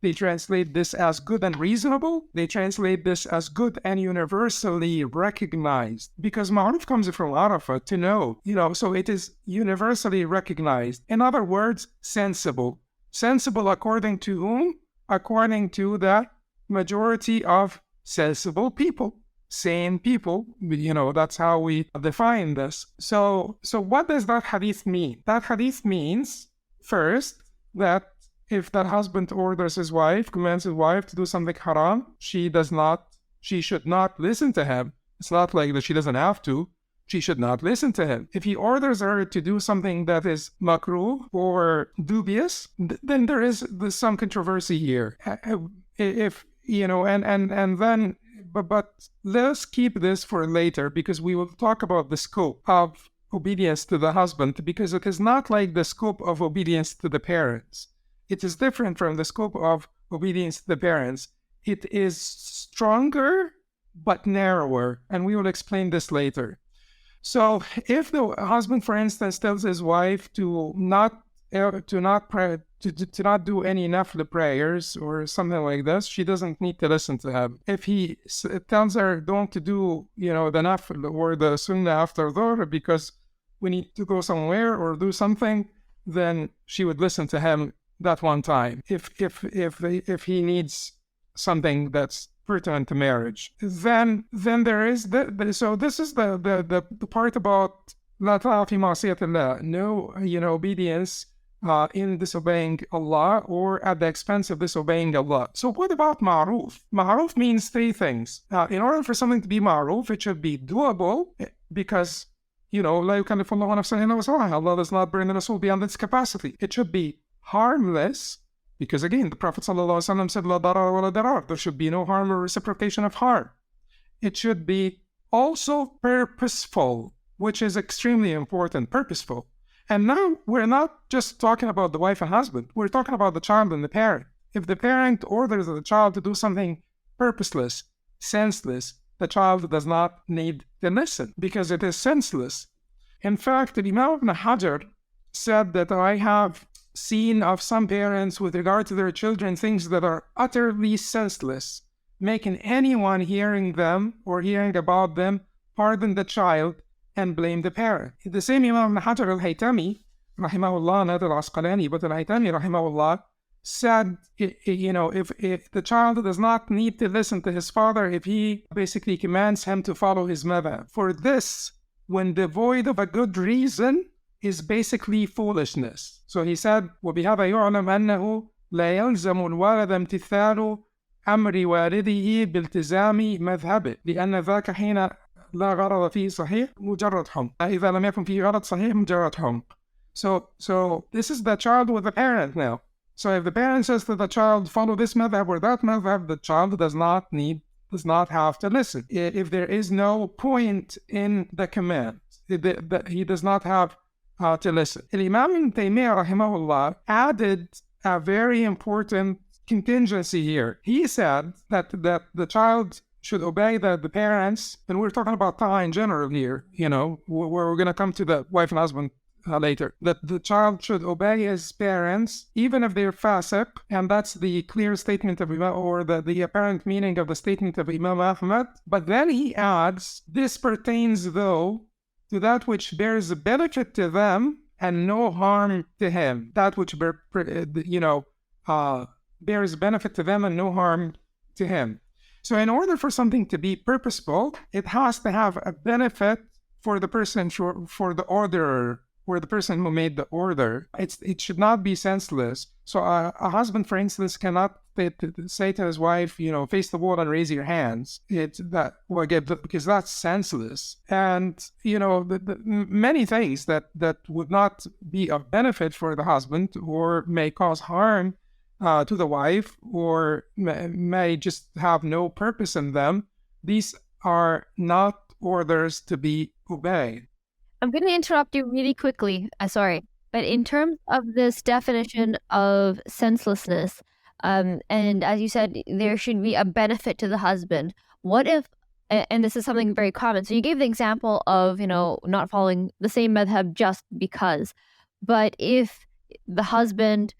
They translate this as good and reasonable. They translate this as good and universally recognized. Because ma'ruf comes from Arafah, to know, so it is universally recognized. In other words, sensible. Sensible according to whom? According to the majority of sensible people. Sane people, that's how we define this. So what does that hadith mean? That hadith means, first, that if that husband orders his wife, commands his wife to do something haram, she should not listen to him. It's not like that she doesn't have to. She should not listen to him. If he orders her to do something that is makruh or dubious, then there's some controversy here. But let's keep this for later, because we will talk about the scope of obedience to the husband, because it is not like the scope of obedience to the parents. It is different from the scope of obedience to the parents. It is stronger but narrower, and we will explain this later. So if the husband, for instance, tells his wife to not do any nafla prayers or something like this, she doesn't need to listen to him. If he tells her don't to do, the nafla or the sunnah after dhuhr because we need to go somewhere or do something, then she would listen to him that one time. If he needs something that's pertinent to marriage, then there is so this is the part about la ta'a fi ma'siyatillah, no obedience in disobeying Allah or at the expense of disobeying Allah. So what about ma'ruf? Ma'ruf means three things. In order for something to be ma'ruf, it should be doable, because la yukallifu Allahu nafsan illa wus'aha. Allah does not burden a soul beyond its capacity. It should be harmless, because again, the Prophet ﷺ said, La darar wa la darar. There should be no harm or reciprocation of harm. It should be also purposeful, which is extremely important, purposeful. And now we're not just talking about the wife and husband. We're talking about the child and the parent. If the parent orders the child to do something purposeless, senseless, the child does not need to listen because it is senseless. In fact, Imam Ibn Hajar said that I have seen of some parents with regard to their children things that are utterly senseless. making anyone hearing them or hearing about them pardon the child and blame the parent. The same Imam Ibn Hajar al-Haytami, rahimahullah, not al-Asqalani, but al-Haytami, rahimahullah, said, if the child does not need to listen to his father, if he basically commands him to follow his madhab, for this, when devoid of a good reason, is basically foolishness. So he said, وَبِهَذَا يُعْلَمْ أَنَّهُ لَا يَلْزَمُ الْوَلَدَ امْتِثَالُ أمر والده بالتزام مذهبه لأن ذاك حين لا غرض فيه صحيح مجرد حمق إذا لم يكن فيه غرض صحيح مجرد حمق. So this is the child with the parent now. So if the parent says to the child, follow this madhab or that madhab, the child does not have to listen. If there is no point in the command, he does not have to listen. Imam Ibn Taymiyyah rahimahullah added a very important contingency here. He said that the child should obey the parents, and we're talking about ta'a in general here, we're going to come to the wife and husband later, that the child should obey his parents even if they're fasiq, and that's the clear statement of Imam, or the apparent meaning of the statement of Imam Ahmad. But then he adds, this pertains though to that which bears benefit to them and no harm to him. That which bears benefit to them and no harm to him. So in order for something to be purposeful, it has to have a benefit for the person, for the orderer, or the person who made the order. It should not be senseless. So a husband, for instance, cannot say to his wife, face the wall and raise your hands. Because that's senseless. And, many things that would not be of benefit for the husband or may cause harm to the wife, or may just have no purpose in them, these are not orders to be obeyed. I'm going to interrupt you really quickly. Sorry. But in terms of this definition of senselessness, and as you said, there should be a benefit to the husband. What if, and this is something very common, so you gave the example of, not following the same madhab just because. But if the husband,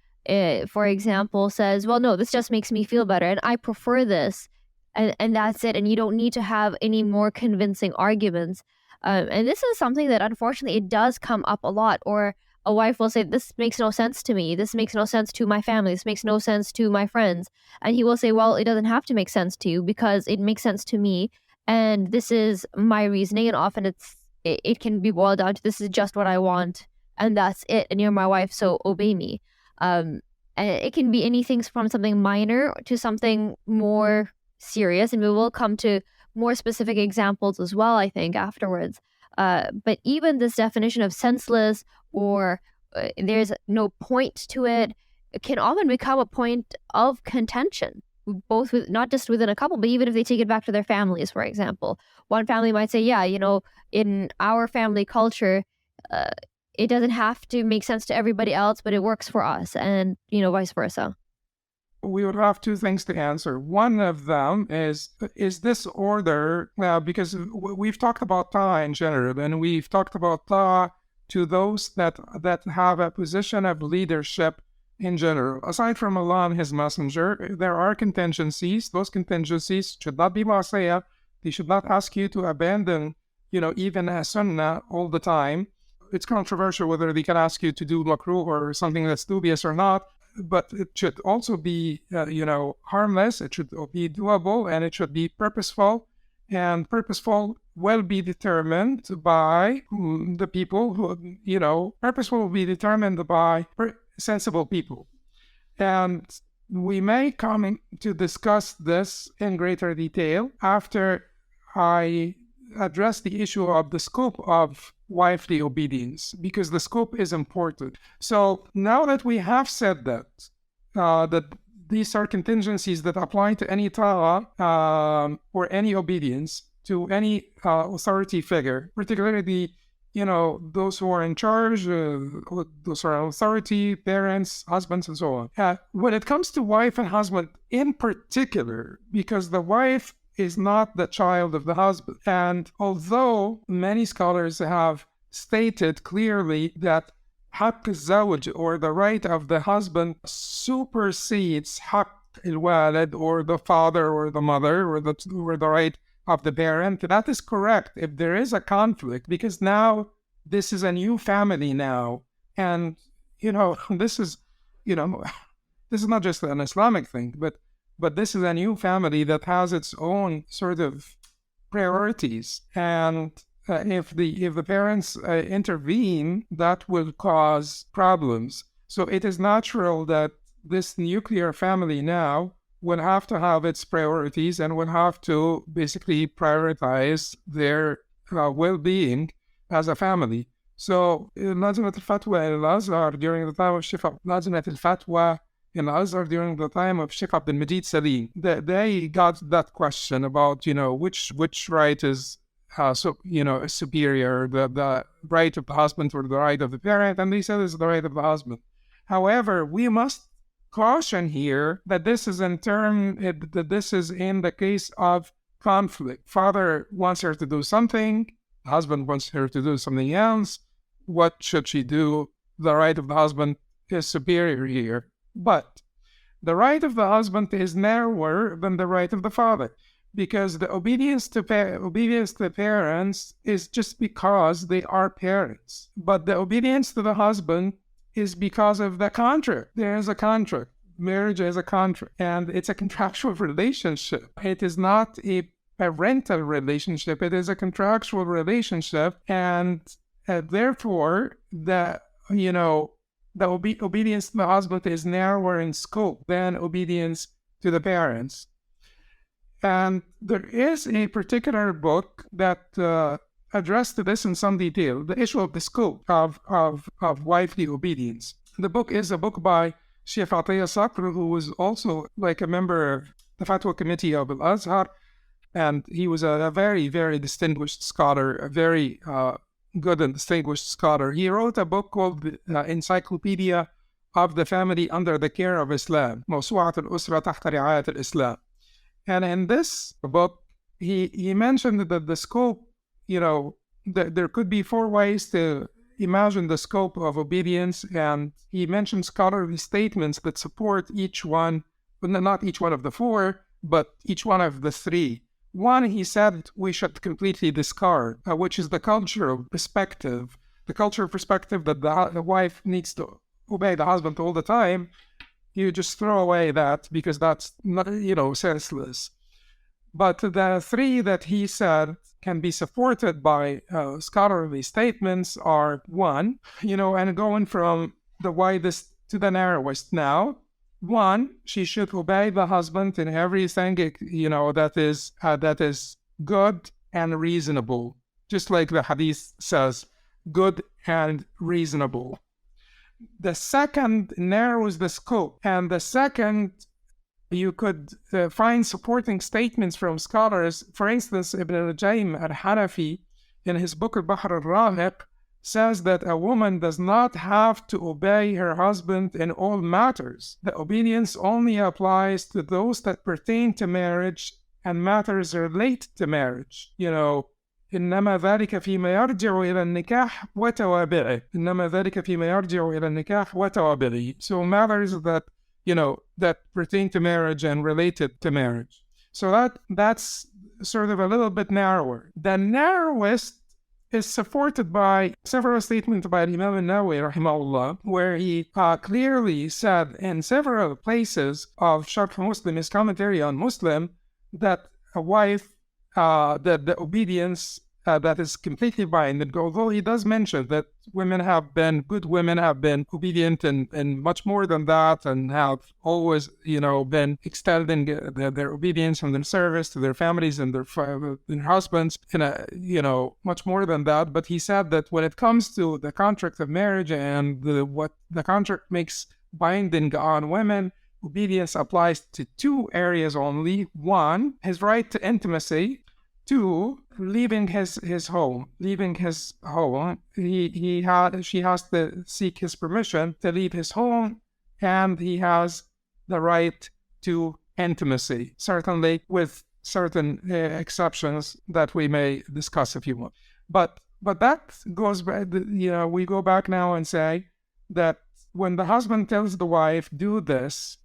for example, says, well, no, this just makes me feel better and I prefer this, and that's it, and you don't need to have any more convincing arguments. And this is something that unfortunately it does come up a lot. Or a wife will say, this makes no sense to me. This makes no sense to my family. This makes no sense to my friends. And he will say, well, it doesn't have to make sense to you because it makes sense to me. And this is my reasoning. And often it can be boiled down to, this is just what I want. And that's it. And you're my wife, so obey me. And it can be anything from something minor to something more serious. And we will come to more specific examples as well, I think, afterwards. But even this definition of senseless, or there's no point to it, can often become a point of contention, both with, not just within a couple, but even if they take it back to their families, for example. One family might say, yeah, in our family culture, it doesn't have to make sense to everybody else, but it works for us, and, vice versa. We would have two things to answer. One of them is this order, because we've talked about ta'a in general, and we've talked about ta'a to those that have a position of leadership in general. Aside from Allah and His Messenger, there are contingencies. Those contingencies should not be ma'asiyah. They should not ask you to abandon, even a sunnah all the time. It's controversial whether they can ask you to do makruh or something that's dubious or not. But it should also be, harmless. It should be doable, and it should be purposeful. And purposeful will be determined by the people who, purposeful will be determined by sensible people. And we may come to discuss this in greater detail after I address the issue of the scope of wifely obedience, because the scope is important. So now that we have said that these are contingencies that apply to any ta'a or any obedience to any authority figure, particularly those who are in charge, those who are authority, parents, husbands, and so on. When it comes to wife and husband in particular, because the wife is not the child of the husband. And although many scholars have stated clearly that haqq al-zawj, or the right of the husband, supersedes haqq الوالد or the father or the mother or the right of the parent. That is correct if there is a conflict, because now this is a new family now. And, this is, this is not just an Islamic thing, but this is a new family that has its own sort of priorities. And if the parents intervene, that will cause problems. So it is natural that this nuclear family now will have to have its priorities and will have to basically prioritize their well-being as a family. So Lajnat al-Fatwa in Al-Azhar during the time of Sheikh Lajnat al-Fatwa in Al-Azhar during the time of Sheikh Abdul Majid Salim, they got that question about, which right is superior, the right of the husband or the right of the parent, and they said it's the right of the husband. However, we must caution here that this is in the case of conflict. Father wants her to do something, husband wants her to do something else. What should she do? The right of the husband is superior here. But the right of the husband is narrower than the right of the father, because the obedience to the parents is just because they are parents. But the obedience to the husband is because of the contract. There is a contract. Marriage is a contract, and it's a contractual relationship. It is not a parental relationship. It is a contractual relationship, and therefore the obedience to the husband is narrower in scope than obedience to the parents. And there is a particular book that addressed this in some detail, the issue of the scope of wifely obedience. The book is a book by Sheikh Atiyah Sakr, who was also like a member of the Fatwa Committee of Al-Azhar, and he was a very, very distinguished scholar, a very good and distinguished scholar. He wrote a book called the Encyclopedia of the Family Under the Care of Islam, موسوعة الأسرة تحت رعاية الإسلام. And in this book, he mentioned that the scope, that there could be 4 ways to imagine the scope of obedience, and he mentioned scholarly statements that support each one, but not each one of the 4, but each one of the 3. One, he said we should completely discard, which is the cultural perspective that the wife needs to obey the husband all the time. You just throw away that because that's not, senseless. But the 3 that he said can be supported by scholarly statements are 1, and going from the widest to the narrowest now. 1, she should obey the husband in everything, that is good and reasonable. Just like the hadith says, good and reasonable. The second narrows the scope, and the second, you could find supporting statements from scholars. For instance, Ibn al-Jaym al-Hanafi, in his book Al-Bahr al-Rahiq, says that a woman does not have to obey her husband in all matters. The obedience only applies to those that pertain to marriage and matters relate to marriage. إنما ذلك فيما يرجع إلى النكاح وتوابعه. إنما ذلك فيما يرجع إلى النكاح وتوابعه. So matters that, that pertain to marriage and related to marriage. So that's sort of a little bit narrower. The narrowest is supported by several statements by Imam al-Nawawi, rahimahullah, where he clearly said in several places of Sharh Muslim, his commentary on Muslim, that a wife, that the obedience that is completely binding, although he does mention that good women have been obedient and much more than that, and have always, been extending their obedience and their service to their families and their husbands, much more than that. But he said that when it comes to the contract of marriage and what the contract makes binding on women, obedience applies to 2 areas only. 1, his right to intimacy. 2, leaving his home. She has to seek his permission to leave his home, and he has the right to intimacy, certainly with certain exceptions that we may discuss if you want. But that goes back, we go back now and say that when the husband tells the wife, do this,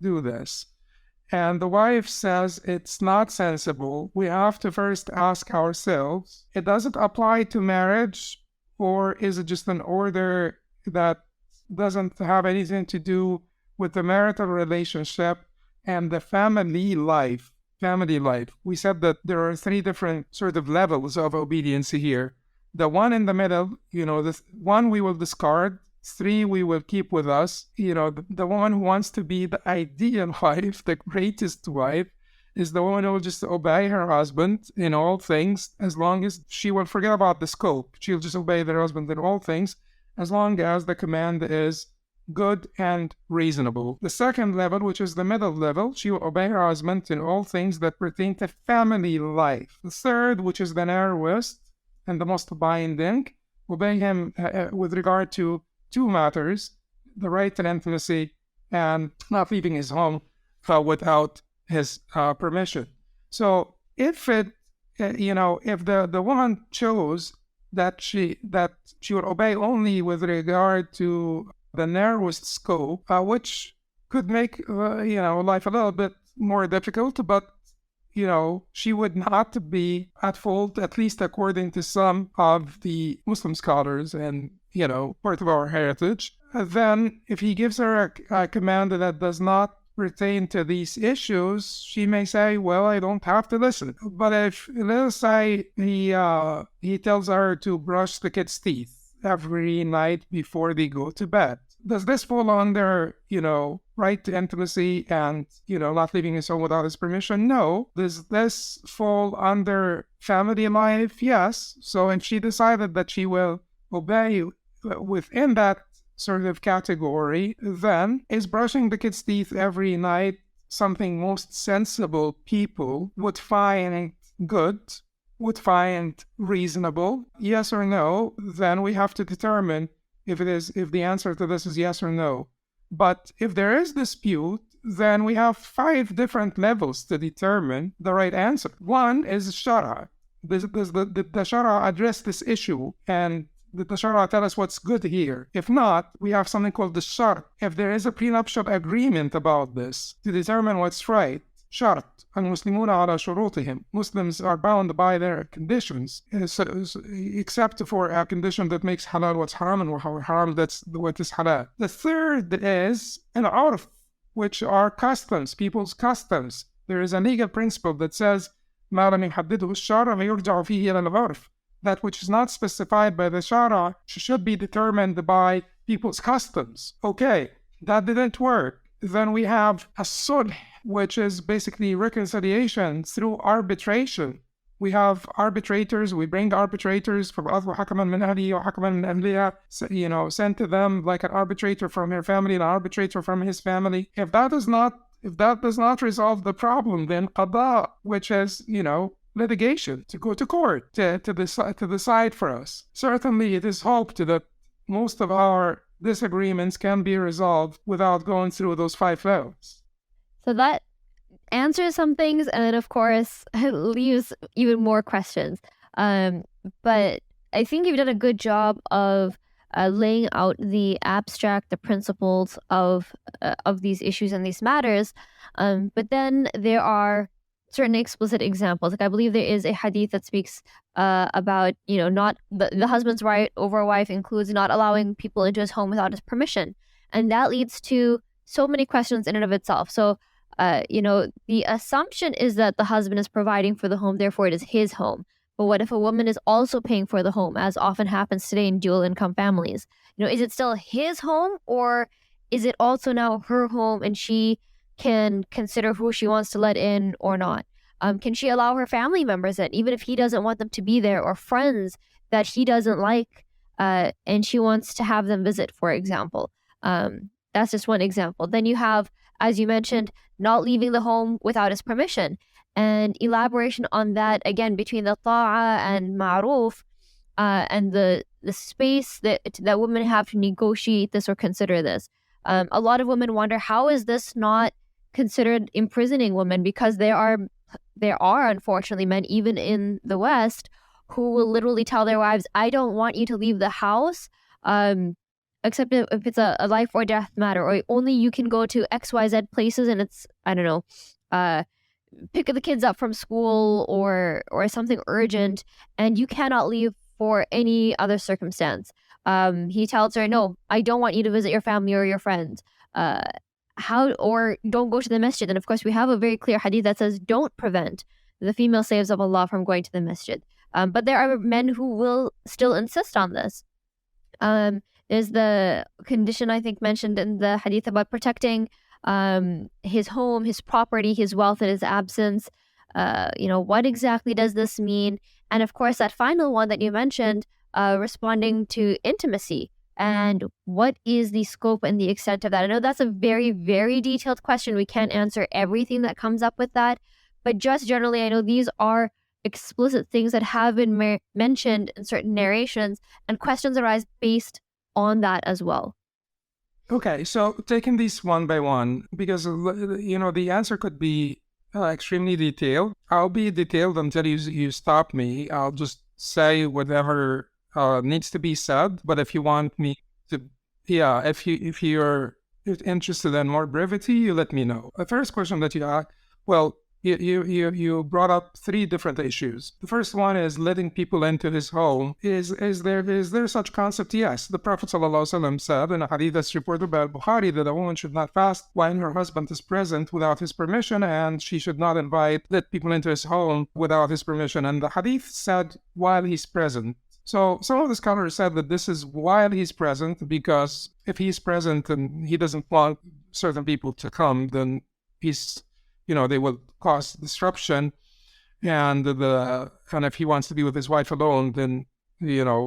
and the wife says it's not sensible, we have to first ask ourselves, does it apply to marriage, or is it just an order that doesn't have anything to do with the marital relationship and the family life? We said that there are three different sort of levels of obedience here. The one in the middle, the one we will discard. 3 we will keep with us. The one who wants to be the ideal wife, the greatest wife, is the one who will just obey her husband in all things, as long as she will forget about the scope. She'll just obey her husband in all things, as long as the command is good and reasonable. The second level, which is the middle level, she will obey her husband in all things that pertain to family life. The third, which is the narrowest and the most binding, obey him with regard to 2 matters: the right to intimacy and not leaving his home without his permission. So if the woman chose that she would obey only with regard to the narrowest scope, which could make life a little bit more difficult, but she would not be at fault, at least according to some of the Muslim scholars and part of our heritage. Then if he gives her a command that does not pertain to these issues, she may say, well, I don't have to listen. But if, let's say, he tells her to brush the kids' teeth every night before they go to bed, does this fall under, right to intimacy and, not leaving his home without his permission? No. Does this fall under family life? Yes. So if she decided that she will obey within that sort of category, then is brushing the kids' teeth every night something most sensible people would find good, would find reasonable? Yes or no? Then we have to determine if the answer to this is yes or no. But if there is dispute, then we have 5 different levels to determine the right answer. One is Shara. Does the Shara address this issue? And did the Shara tell us what's good here? If not, we have something called the Shart. If there is a prenuptial agreement about this to determine what's right, Shart. المسلمون على شروطهم. Muslims are bound by their conditions, except for a condition that makes halal what's haram and haram that's what is halal. The third is an urf, which are customs, people's customs. There is a legal principle that says ما لم يحدده الشرع يرجع فيه إلى العرف. That which is not specified by the Shara should be determined by people's customs. Okay, that didn't work. Then we have a sulh, which is basically reconciliation through arbitration. We have arbitrators, we bring arbitrators from حكما من أهله وحكما من أهلها, sent to them like an arbitrator from her family and an arbitrator from his family. If that does not resolve the problem, then qada, which is, litigation, to go to court, to decide for us. Certainly it is hoped that most of our disagreements can be resolved without going through those 5 levels. So that answers some things, and then of course leaves even more questions. But I think you've done a good job of laying out the abstract, the principles of these issues and these matters. But then there are certain explicit examples. Like I believe there is a hadith that speaks about, not the husband's right over a wife includes not allowing people into his home without his permission. And that leads to so many questions in and of itself. So, the assumption is that the husband is providing for the home, therefore it is his home. But what if a woman is also paying for the home, as often happens today in dual income families? Is it still his home, or is it also now her home and she can consider who she wants to let in or not? Can she allow her family members in, even if he doesn't want them to be there, or friends that he doesn't like, and she wants to have them visit, for example? That's just one example. Then you have, as you mentioned, not leaving the home without his permission, and elaboration on that, again, between the ta'a and ma'ruf, and the space that women have to negotiate this or consider this. A lot of women wonder, how is this not considered imprisoning women? Because there are unfortunately men, even in the West, who will literally tell their wives, I don't want you to leave the house, except if it's a life or death matter, or only you can go to XYZ places and it's, I don't know, pick the kids up from school or something urgent, and you cannot leave for any other circumstance. He tells her, no, I don't want you to visit your family or your friends. Or don't go to the masjid. And of course, we have a very clear hadith that says don't prevent the female slaves of Allah from going to the masjid. But there are men who will still insist on this. There's the condition I think mentioned in the hadith about protecting his home, his property, his wealth in his absence. What exactly does this mean? And of course, that final one that you mentioned, responding to intimacy. And what is the scope and the extent of that? I know that's a very, very detailed question. We can't answer everything that comes up with that. But just generally, I know these are explicit things that have been mentioned in certain narrations, and questions arise based on that as well. Okay, so taking these one by one, because, the answer could be extremely detailed. I'll be detailed until you stop me. I'll just say whatever needs to be said. But if you want me to, if you're interested in more brevity, you let me know. The first question that you asked, well, you brought up three different issues. The first one is letting people into his home. Is there such concept? Yes. The Prophet ﷺ said in a hadith that's reported by Bukhari that a woman should not fast when her husband is present without his permission, and she should not let people into his home without his permission. And the hadith said while he's present. So some of the scholars said that this is while he's present, because if he's present and he doesn't want certain people to come, then they will cause disruption, and if he wants to be with his wife alone, then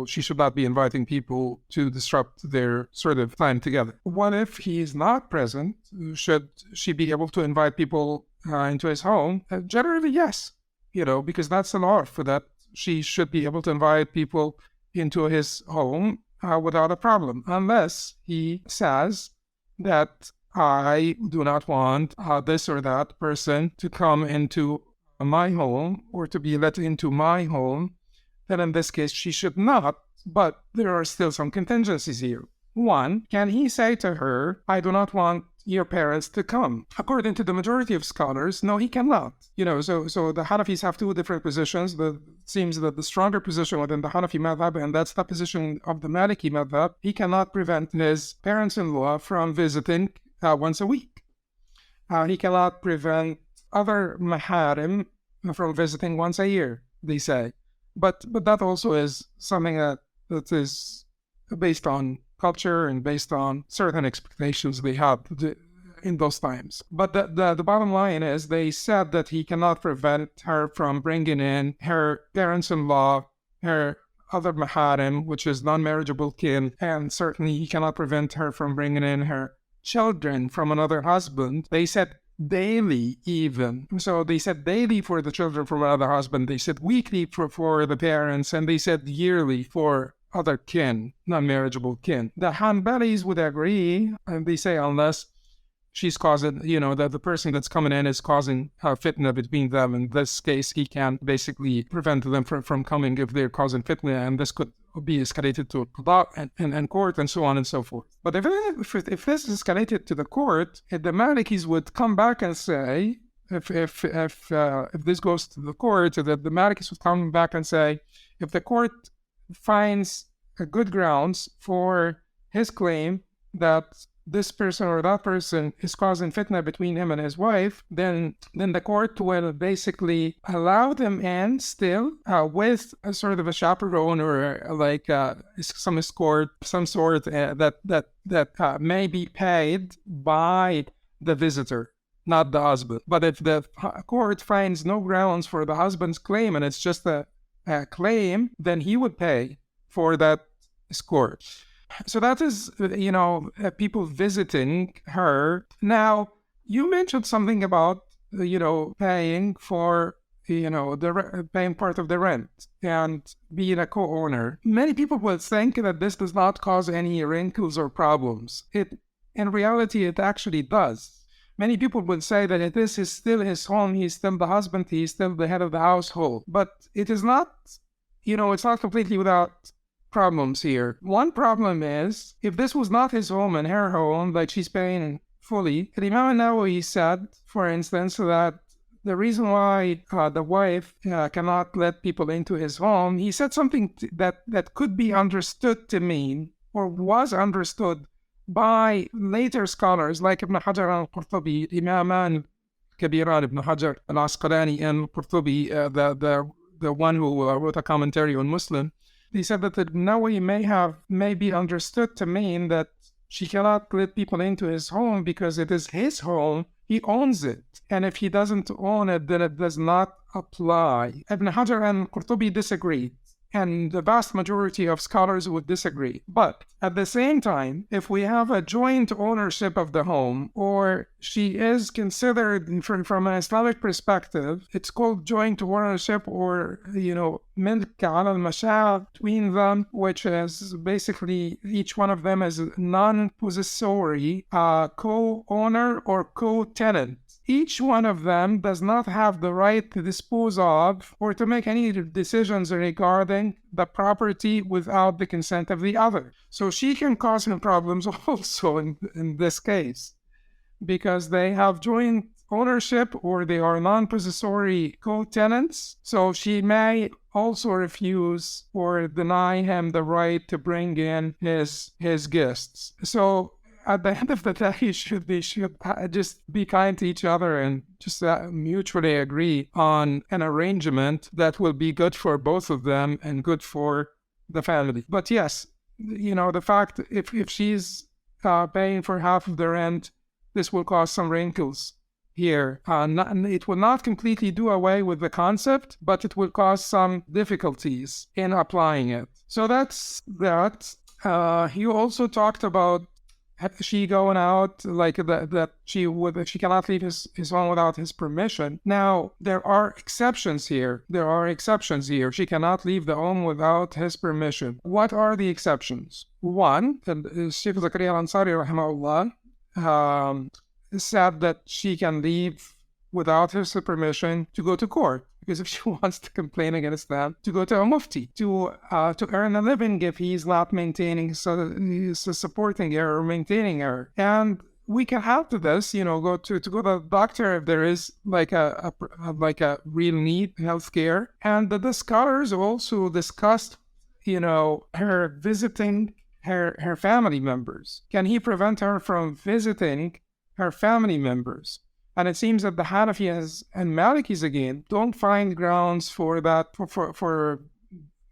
she should not be inviting people to disrupt their sort of time together. What if he is not present? Should she be able to invite people into his home? Generally, yes, because that's the law for that. She should be able to invite people into his home without a problem, unless he says that I do not want this or that person to come into my home or to be let into my home. Then in this case, she should not. But there are still some contingencies here. One, can he say to her, I do not want your parents to come? According to the majority of scholars, no, he cannot. So the Hanafis have two different positions. It seems that the stronger position within the Hanafi madhab, and that's the position of the Maliki madhab, he cannot prevent his parents-in-law from visiting once a week. He cannot prevent other maharim from visiting once a year, they say. But that also is something that is based on culture and based on certain expectations they had in those times. But the bottom line is they said that he cannot prevent her from bringing in her parents-in-law, her other maharim, which is non-marriageable kin, and certainly he cannot prevent her from bringing in her children from another husband. They said daily even. So they said daily for the children from another husband. They said weekly for the parents, and they said yearly for other kin, non-marriageable kin. The Hanbalis would agree, and they say unless she's causing, that the person that's coming in is causing fitna between them. In this case, he can basically prevent them from coming if they're causing fitna, and this could be escalated to qada and court and so on and so forth. But if this is escalated to the court, the Malikis would come back and say, if this goes to the court, that the Malikis would come back and say, if the court finds a good grounds for his claim that this person or that person is causing fitna between him and his wife, then the court will basically allow them in still with a sort of a chaperone or some escort, some sort that may be paid by the visitor, not the husband. But if the court finds no grounds for the husband's claim and it's just a claim, then he would pay for that escort. So that is, people visiting her. Now, you mentioned something about, paying for, paying part of the rent and being a co-owner. Many people will think that this does not cause any wrinkles or problems. In reality, it actually does. Many people would say that this is still his home, he's still the husband, he's still the head of the household. But it is not, it's not completely without problems here. One problem is, if this was not his home and her home, like she's paying fully. Imam Nawawi said, for instance, that the reason why the wife cannot let people into his home, he said something that could be understood to mean, or was understood by later scholars like Ibn Hajar al-Qurtubi, Imaman Kabiran, Ibn Hajar al-Asqalani and Qurtubi, the one who wrote a commentary on Muslim. He said that the Nawawi may be understood to mean that she cannot let people into his home because it is his home. He owns it. And if he doesn't own it, then it does not apply. Ibn Hajar and Qurtubi disagreed, and the vast majority of scholars would disagree. But at the same time, if we have a joint ownership of the home, or she is considered from an Islamic perspective, it's called joint ownership, or, milk ala al-masha' between them, which is basically each one of them is non-possessory co-owner or co-tenant. Each one of them does not have the right to dispose of or to make any decisions regarding the property without the consent of the other. So she can cause him problems also in this case, because they have joint ownership or they are non-possessory co-tenants. So she may also refuse or deny him the right to bring in his guests. So at the end of the day, they should just be kind to each other and just mutually agree on an arrangement that will be good for both of them and good for the family. But yes, the fact if she's paying for half of the rent, this will cause some wrinkles here. It will not completely do away with the concept, but it will cause some difficulties in applying it. So that's that. You also talked about she going out, like that she cannot leave his home without his permission. Now, there are exceptions here. She cannot leave the home without his permission. What are the exceptions? One, Sheikh Zakaria al-Ansari, rahimahullah, said that she can leave without his permission to go to court. Because if she wants to complain against them, to go to a mufti, to earn a living if he's not maintaining, so he's supporting her or maintaining her. And we can add to this, go to the doctor if there is like a real need, healthcare. And the scholars also discussed, her visiting her family members. Can he prevent her from visiting her family members? And it seems that the Hanafis and Malikis again don't find grounds for that, for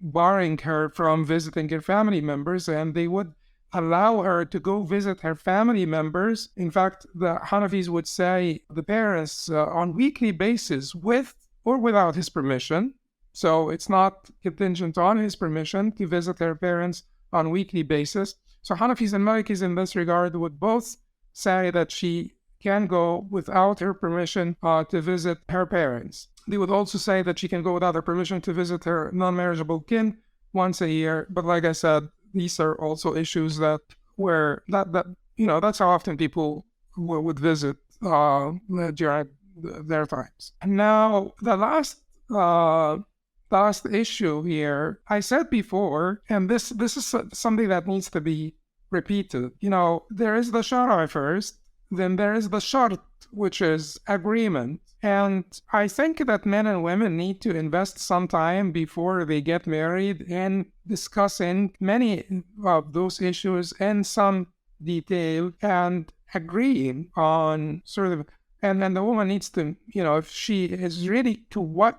barring her from visiting her family members, and they would allow her to go visit her family members. In fact, the Hanafis would say the parents on weekly basis with or without his permission. So it's not contingent on his permission to visit their parents on weekly basis. So Hanafis and Malikis in this regard would both say that she can go without her permission to visit her parents. They would also say that she can go without her permission to visit her non-marriageable kin once a year. But like I said, these are also issues that's how often people would visit during their times. And now the last issue here, I said before, and this is something that needs to be repeated. There is the shara first, then there is the shart, which is agreement. And I think that men and women need to invest some time before they get married in discussing many of those issues in some detail and agreeing on sort of, and then the woman needs to, if she is really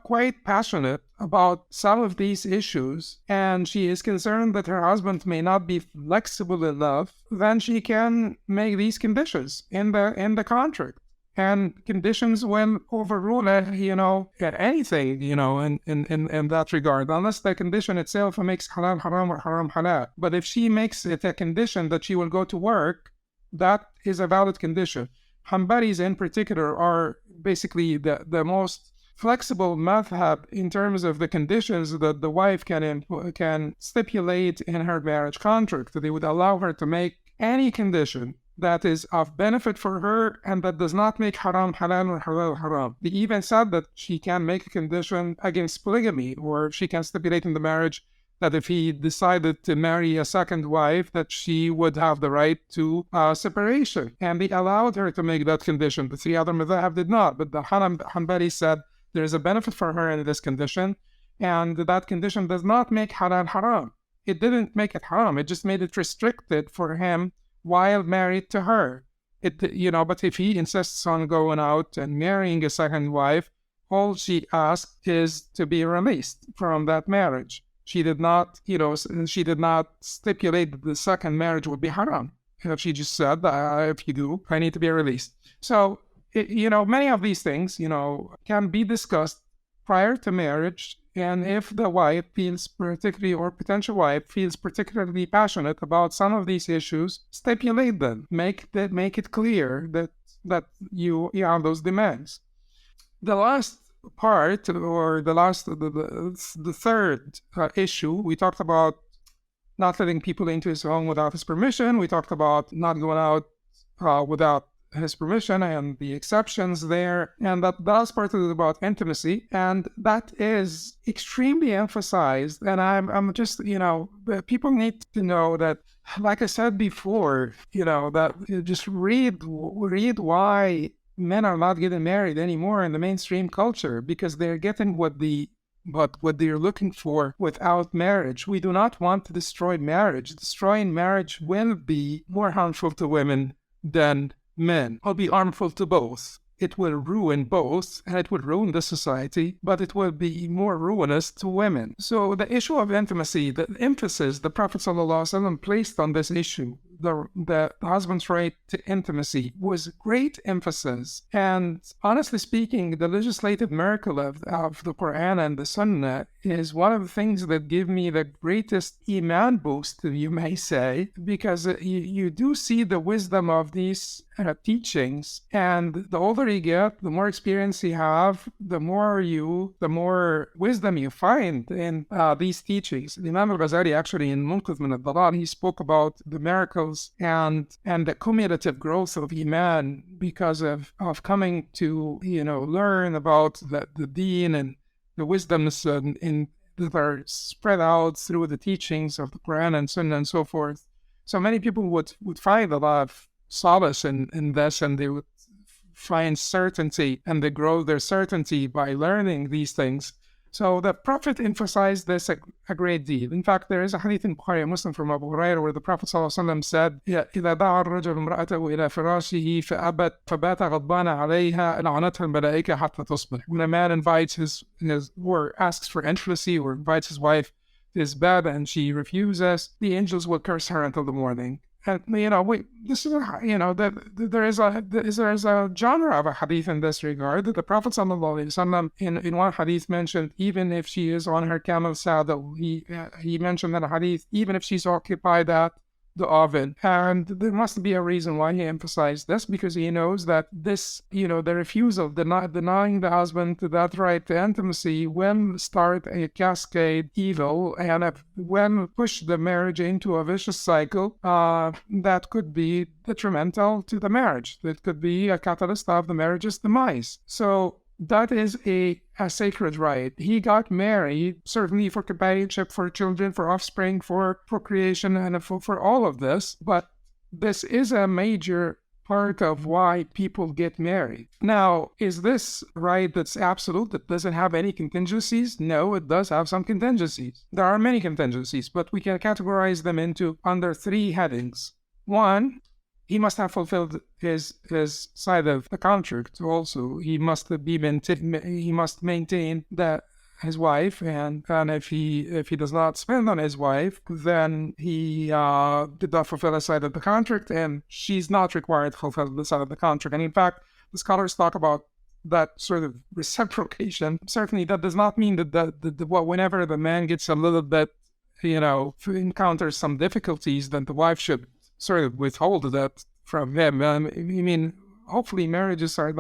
quite passionate about some of these issues and she is concerned that her husband may not be flexible enough, then she can make these conditions in the contract. And conditions will overrule anything, in that regard, unless the condition itself makes halal haram or haram halal. But if she makes it a condition that she will go to work, that is a valid condition. Hanbalis in particular are basically the most flexible madhab in terms of the conditions that the wife can stipulate in her marriage contract. They would allow her to make any condition that is of benefit for her and that does not make haram halal or halal haram. They even said that she can make a condition against polygamy, or she can stipulate in the marriage that if he decided to marry a second wife, that she would have the right to separation. And they allowed her to make that condition. The three other madhab did not. But the Hanbali said there is a benefit for her in this condition, and that condition does not make halal haram. It didn't make it haram. It just made it restricted for him while married to her. But if he insists on going out and marrying a second wife, all she asked is to be released from that marriage. She did not stipulate that the second marriage would be haram. She just said, if you do, I need to be released. So, many of these things, can be discussed prior to marriage. And if the wife feels or potential wife feels particularly passionate about some of these issues, stipulate them. Make it clear that you have those demands. The last part, or the third issue, we talked about not letting people into his home without his permission. We talked about not going out without his permission and the exceptions there. And that last part is about intimacy, and that is extremely emphasized. And I'm just, people need to know that, like I said before, that just read why men are not getting married anymore in the mainstream culture, because they're getting what they're looking for without marriage. We do not want to destroy marriage. Destroying marriage will be more harmful to women than men. It will be harmful to both. It will ruin both, and it will ruin the society, but it will be more ruinous to women. So the issue of intimacy, the emphasis the Prophet ﷺ placed on this issue, the husband's right to intimacy, was great emphasis. And honestly speaking, the legislative miracle of the Quran and the Sunnah is one of the things that give me the greatest iman boost, you may say, because you do see the wisdom of these teachings. And the older you get, the more experience you have, the more wisdom you find in these teachings. Imam al-Ghazali, actually, in Munqidh min al-Dalal, he spoke about the miracles and the cumulative growth of iman because of coming to learn about the deen and the wisdoms that are spread out through the teachings of the Quran and Sunnah and so forth. So many people would find a lot of solace in this, and they would find certainty, and they grow their certainty by learning these things. So the Prophet emphasized this a great deal. In fact, there is a hadith in Bukhari and Muslim from Abu Hurairah where the Prophet ﷺ said, إِذَا دَعَ الرَّجُلُ امْرَأَتَهُ إِلَى فِرَاشِهِ فَأَبَتْ فَبَاتَ غَضْبَانَ عَلَيْهَا لَعَنَتْهَا الْمَلَائِكَةُ حَتَّى تُصْبِحَ. When a man invites or asks for intimacy, or invites his wife to his bed and she refuses, the angels will curse her until the morning. And this is there is a genre of a hadith in this regard. The Prophet ﷺ in one hadith mentioned, even if she is on her camel's saddle, he mentioned in a hadith, even if she's occupied at the oven. And there must be a reason why he emphasized this, because he knows that this, the refusal, denying the husband that right to intimacy will start a cascade evil and will push the marriage into a vicious cycle that could be detrimental to the marriage. That could be a catalyst of the marriage's demise. So that is a sacred right. He got married, certainly for companionship, for children, for offspring, for procreation, and for all of this. But this is a major part of why people get married. Now, is this right that's absolute, that doesn't have any contingencies? No, it does have some contingencies. There are many contingencies, but we can categorize them under three headings. One, he must have fulfilled his side of the contract. Also, he must maintain his wife, and if he does not spend on his wife, then he did not fulfill his side of the contract, and she's not required to fulfill the side of the contract. And in fact, the scholars talk about that sort of reciprocation. Certainly, that does not mean that whenever the man gets a little bit, encounters some difficulties, then the wife should sort of withhold that from him. Hopefully our marriages are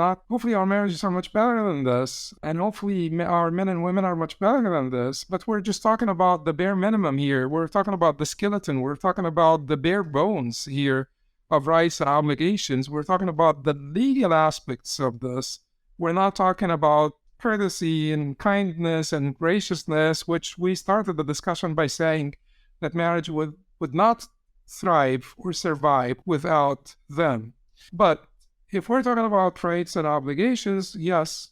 much better than this, and hopefully our men and women are much better than this, but we're just talking about the bare minimum here. We're talking about the skeleton. We're talking about the bare bones here of rights and obligations. We're talking about the legal aspects of this. We're not talking about courtesy and kindness and graciousness, which we started the discussion by saying that marriage would not thrive or survive without them. But if we're talking about rights and obligations, yes,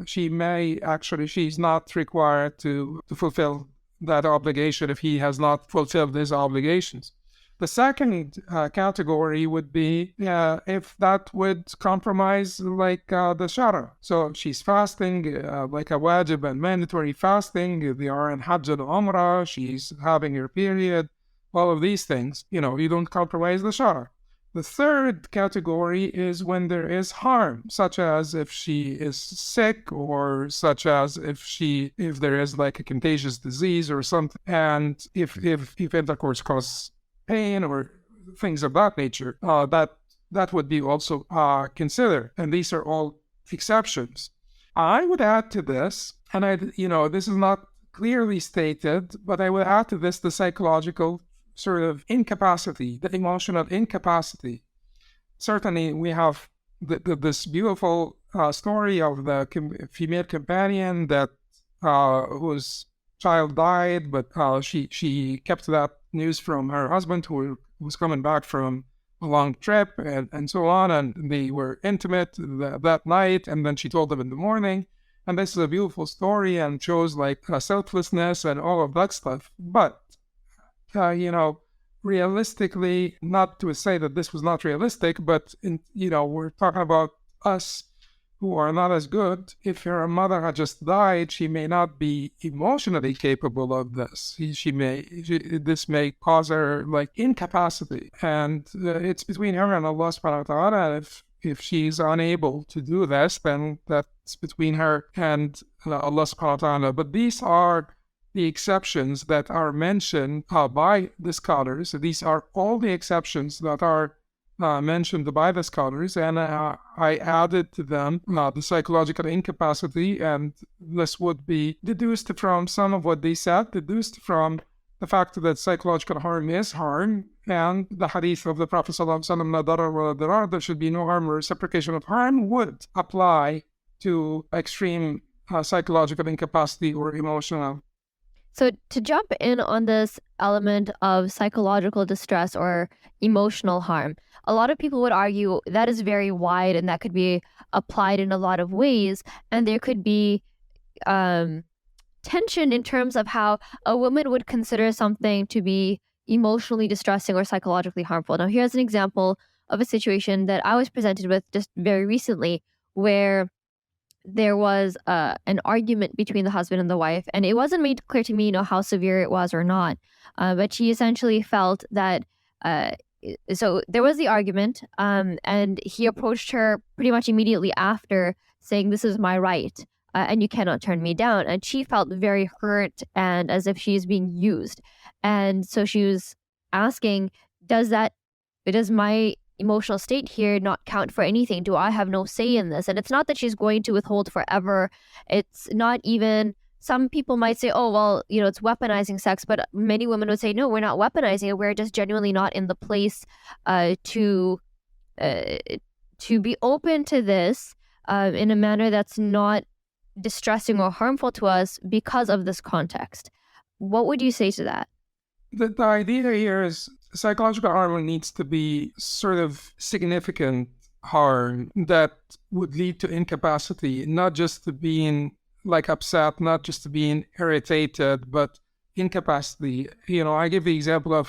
she's not required to fulfill that obligation if he has not fulfilled his obligations. The second category would be if that would compromise the shara. So she's fasting like a wajib and mandatory fasting. They are in Hajj and Umrah. She's having her period. All of these things, you don't compromise the shara. The third category is when there is harm, such as if she is sick, or such as if there is like a contagious disease or something, and if intercourse causes pain or things of that nature, that would be also considered. And these are all exceptions. I would add to this, and this is not clearly stated, but I would add to this the psychological sort of incapacity, the emotional incapacity. Certainly, we have this beautiful story of the female companion that whose child died, but she kept that news from her husband, who was coming back from a long trip, and so on, and they were intimate that night, and then she told them in the morning. And this is a beautiful story and shows selflessness and all of that stuff. But realistically, not to say that this was not realistic, but we're talking about us who are not as good. If her mother had just died, she may not be emotionally capable of this. This may cause her incapacity, and it's between her and Allah subhanahu wa ta'ala. If she's unable to do this, then that's between her and Allah subhanahu wa ta'ala. But these are the exceptions that are mentioned by the scholars. These are all the exceptions that are mentioned by the scholars, and I added to them the psychological incapacity, and this would be deduced from some of what they said, deduced from the fact that psychological harm is harm, and the hadith of the Prophet ﷺ, "La darar wa la dirar," there should be no harm or reciprocation of harm, would apply to extreme psychological incapacity or emotional. So to jump in on this element of psychological distress or emotional harm, a lot of people would argue that is very wide and that could be applied in a lot of ways. And there could be tension in terms of how a woman would consider something to be emotionally distressing or psychologically harmful. Now, here's an example of a situation that I was presented with just very recently, where there was an argument between the husband and the wife, and it wasn't made clear to me, how severe it was or not. But she essentially felt that, so there was the argument, and he approached her pretty much immediately after, saying, "This is my right, and you cannot turn me down." And she felt very hurt and as if she's being used. And so she was asking, does my emotional state here not count for anything? Do I have no say in this? And it's not that she's going to withhold forever. It's not even, some people might say, oh, well, it's weaponizing sex, but many women would say, no, we're not weaponizing it. We're just genuinely not in the place to be open to this in a manner that's not distressing or harmful to us because of this context. What would you say to that? The idea here is psychological harm needs to be sort of significant harm that would lead to incapacity, not just to being upset, not just to being irritated, but incapacity. I give the example of,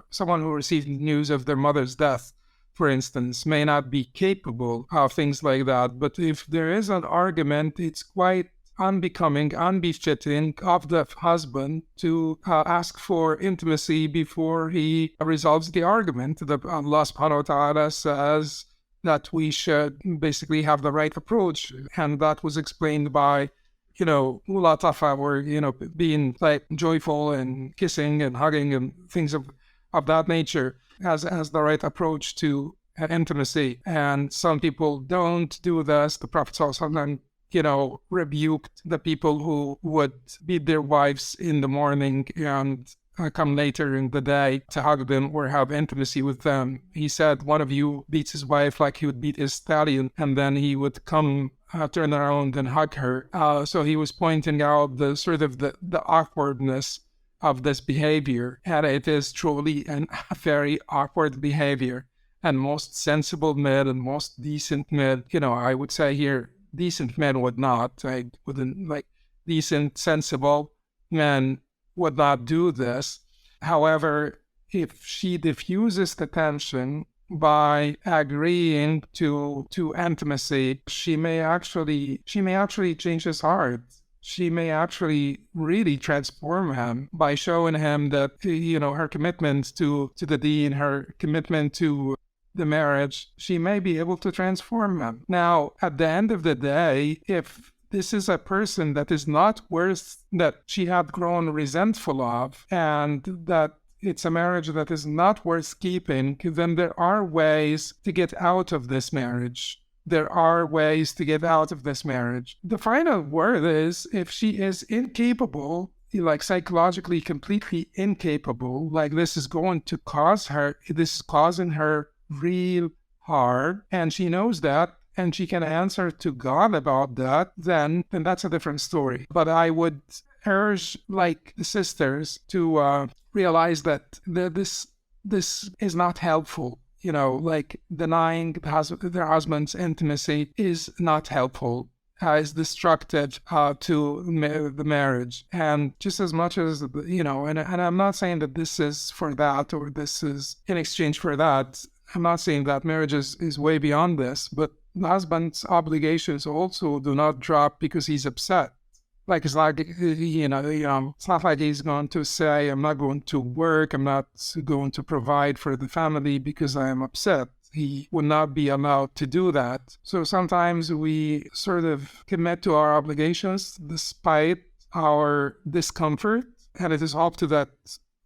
someone who received news of their mother's death, for instance, may not be capable of things like that. But if there is an argument, it's quite unbecoming, unbefitting of the husband to ask for intimacy before he resolves the argument. Allah subhanahu wa ta'ala says that we should basically have the right approach, and that was explained by mulatafa, or being joyful and kissing and hugging and things of that nature as the right approach to intimacy. And some people don't do this. The Prophet ﷺ rebuked the people who would beat their wives in the morning and come later in the day to hug them or have intimacy with them. He said one of you beats his wife like he would beat his stallion, and then he would come turn around and hug her. So he was pointing out the sort of the awkwardness of this behavior, and it is truly a very awkward behavior. And most sensible men and most decent men, I would say here, decent men would not. I wouldn't like decent, sensible men would not do this. However, if she diffuses the tension by agreeing to intimacy, she may actually change his heart. She may actually really transform him by showing him that, her commitment to the dean, her commitment to the marriage, she may be able to transform him. Now, at the end of the day, if this is a person that is not worth, that she had grown resentful of, and that it's a marriage that is not worth keeping, then there are ways to get out of this marriage. There are ways to get out of this marriage. The final word is, if she is incapable, like psychologically completely incapable, like this is causing her real hard, and she knows that, and she can answer to God about that, then that's a different story. But I would urge, like the sisters, to realize that this is not helpful. Like denying their husband's intimacy is not helpful. Is destructive to the marriage. And just as much as, and I'm not saying that this is for that or this is in exchange for that. I'm not saying that marriage is way beyond this, but the husband's obligations also do not drop because he's upset. Like, it's like, it's not like he's going to say, I'm not going to work, I'm not going to provide for the family because I am upset. He would not be allowed to do that. So sometimes we sort of commit to our obligations despite our discomfort, and it is up to that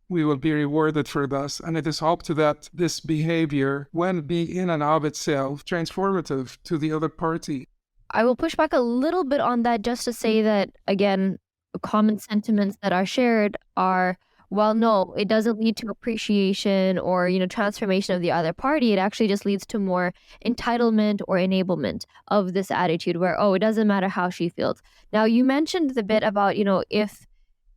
we will be rewarded for this. And it is up to that this behavior, when being in and of itself, transformative to the other party. I will push back a little bit on that just to say that, again, common sentiments that are shared are, well, no, it doesn't lead to appreciation or, transformation of the other party. It actually just leads to more entitlement or enablement of this attitude where, it doesn't matter how she feels. Now, you mentioned the bit about,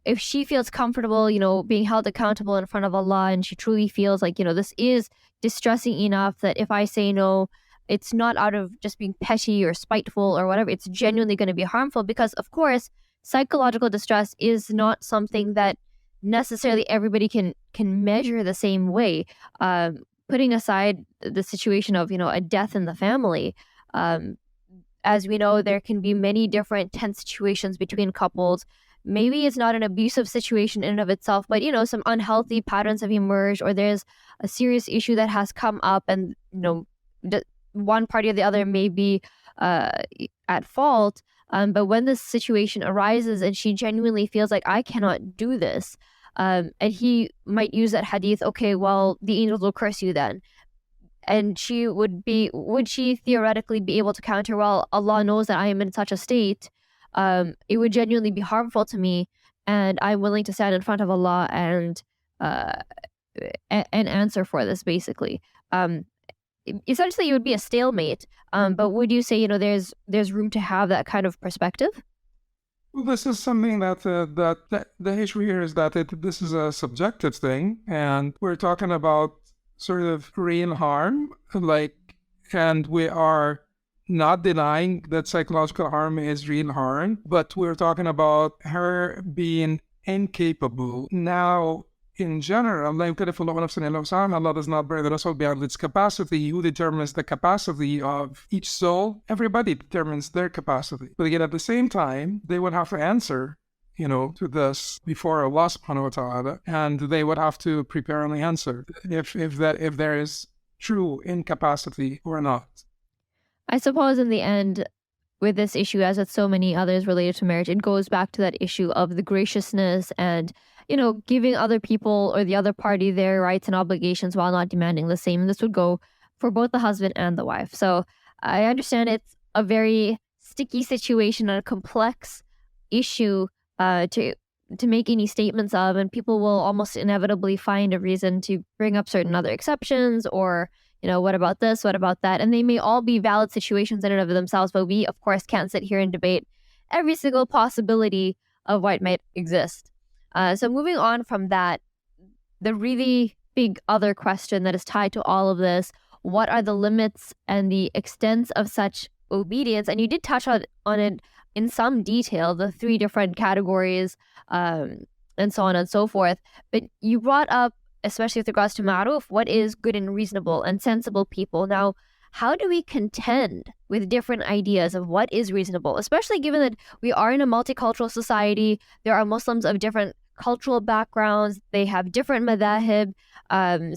if she feels comfortable, being held accountable in front of Allah, and she truly feels like, this is distressing enough that if I say no, it's not out of just being petty or spiteful or whatever. It's genuinely going to be harmful because, of course, psychological distress is not something that necessarily everybody can measure the same way. Putting aside the situation of, a death in the family, as we know, there can be many different tense situations between couples. Maybe it's not an abusive situation in and of itself, but, some unhealthy patterns have emerged, or there's a serious issue that has come up, and, one party or the other may be at fault. But when this situation arises and she genuinely feels like, I cannot do this, and he might use that hadith, okay, well, the angels will curse you then. And would she theoretically be able to counter, well, Allah knows that I am in such a state, it would genuinely be harmful to me, and I'm willing to stand in front of Allah and answer for this, basically. Essentially, it would be a stalemate. But would you say, there's room to have that kind of perspective? Well, this is something that the issue here is that this is a subjective thing, and we're talking about sort of real harm, and we are not denying that psychological harm is real harm, but we're talking about her being incapable. Now, in general, Allah does not bear the Rasul beyond its capacity. Who determines the capacity of each soul? Everybody determines their capacity. But again, at the same time, they would have to answer, to this before Allah subhanahu wa ta'ala, and they would have to prepare an answer if there is true incapacity or not. I suppose in the end, with this issue, as with so many others related to marriage, it goes back to that issue of the graciousness and, giving other people or the other party their rights and obligations while not demanding the same. And this would go for both the husband and the wife. So I understand it's a very sticky situation and a complex issue to to make any statements of, and people will almost inevitably find a reason to bring up certain other exceptions, or what about this, what about that, and they may all be valid situations in and of themselves, but we of course can't sit here and debate every single possibility of what might exist. So moving on from that, the really big other question that is tied to all of this: what are the limits and the extents of such obedience? And you did touch on it in some detail, the 3 different categories, and so on and so forth. But you brought up, especially with regards to ma'ruf, what is good and reasonable and sensible people. Now, how do we contend with different ideas of what is reasonable, especially given that we are in a multicultural society? There are Muslims of different cultural backgrounds. They have different madahib.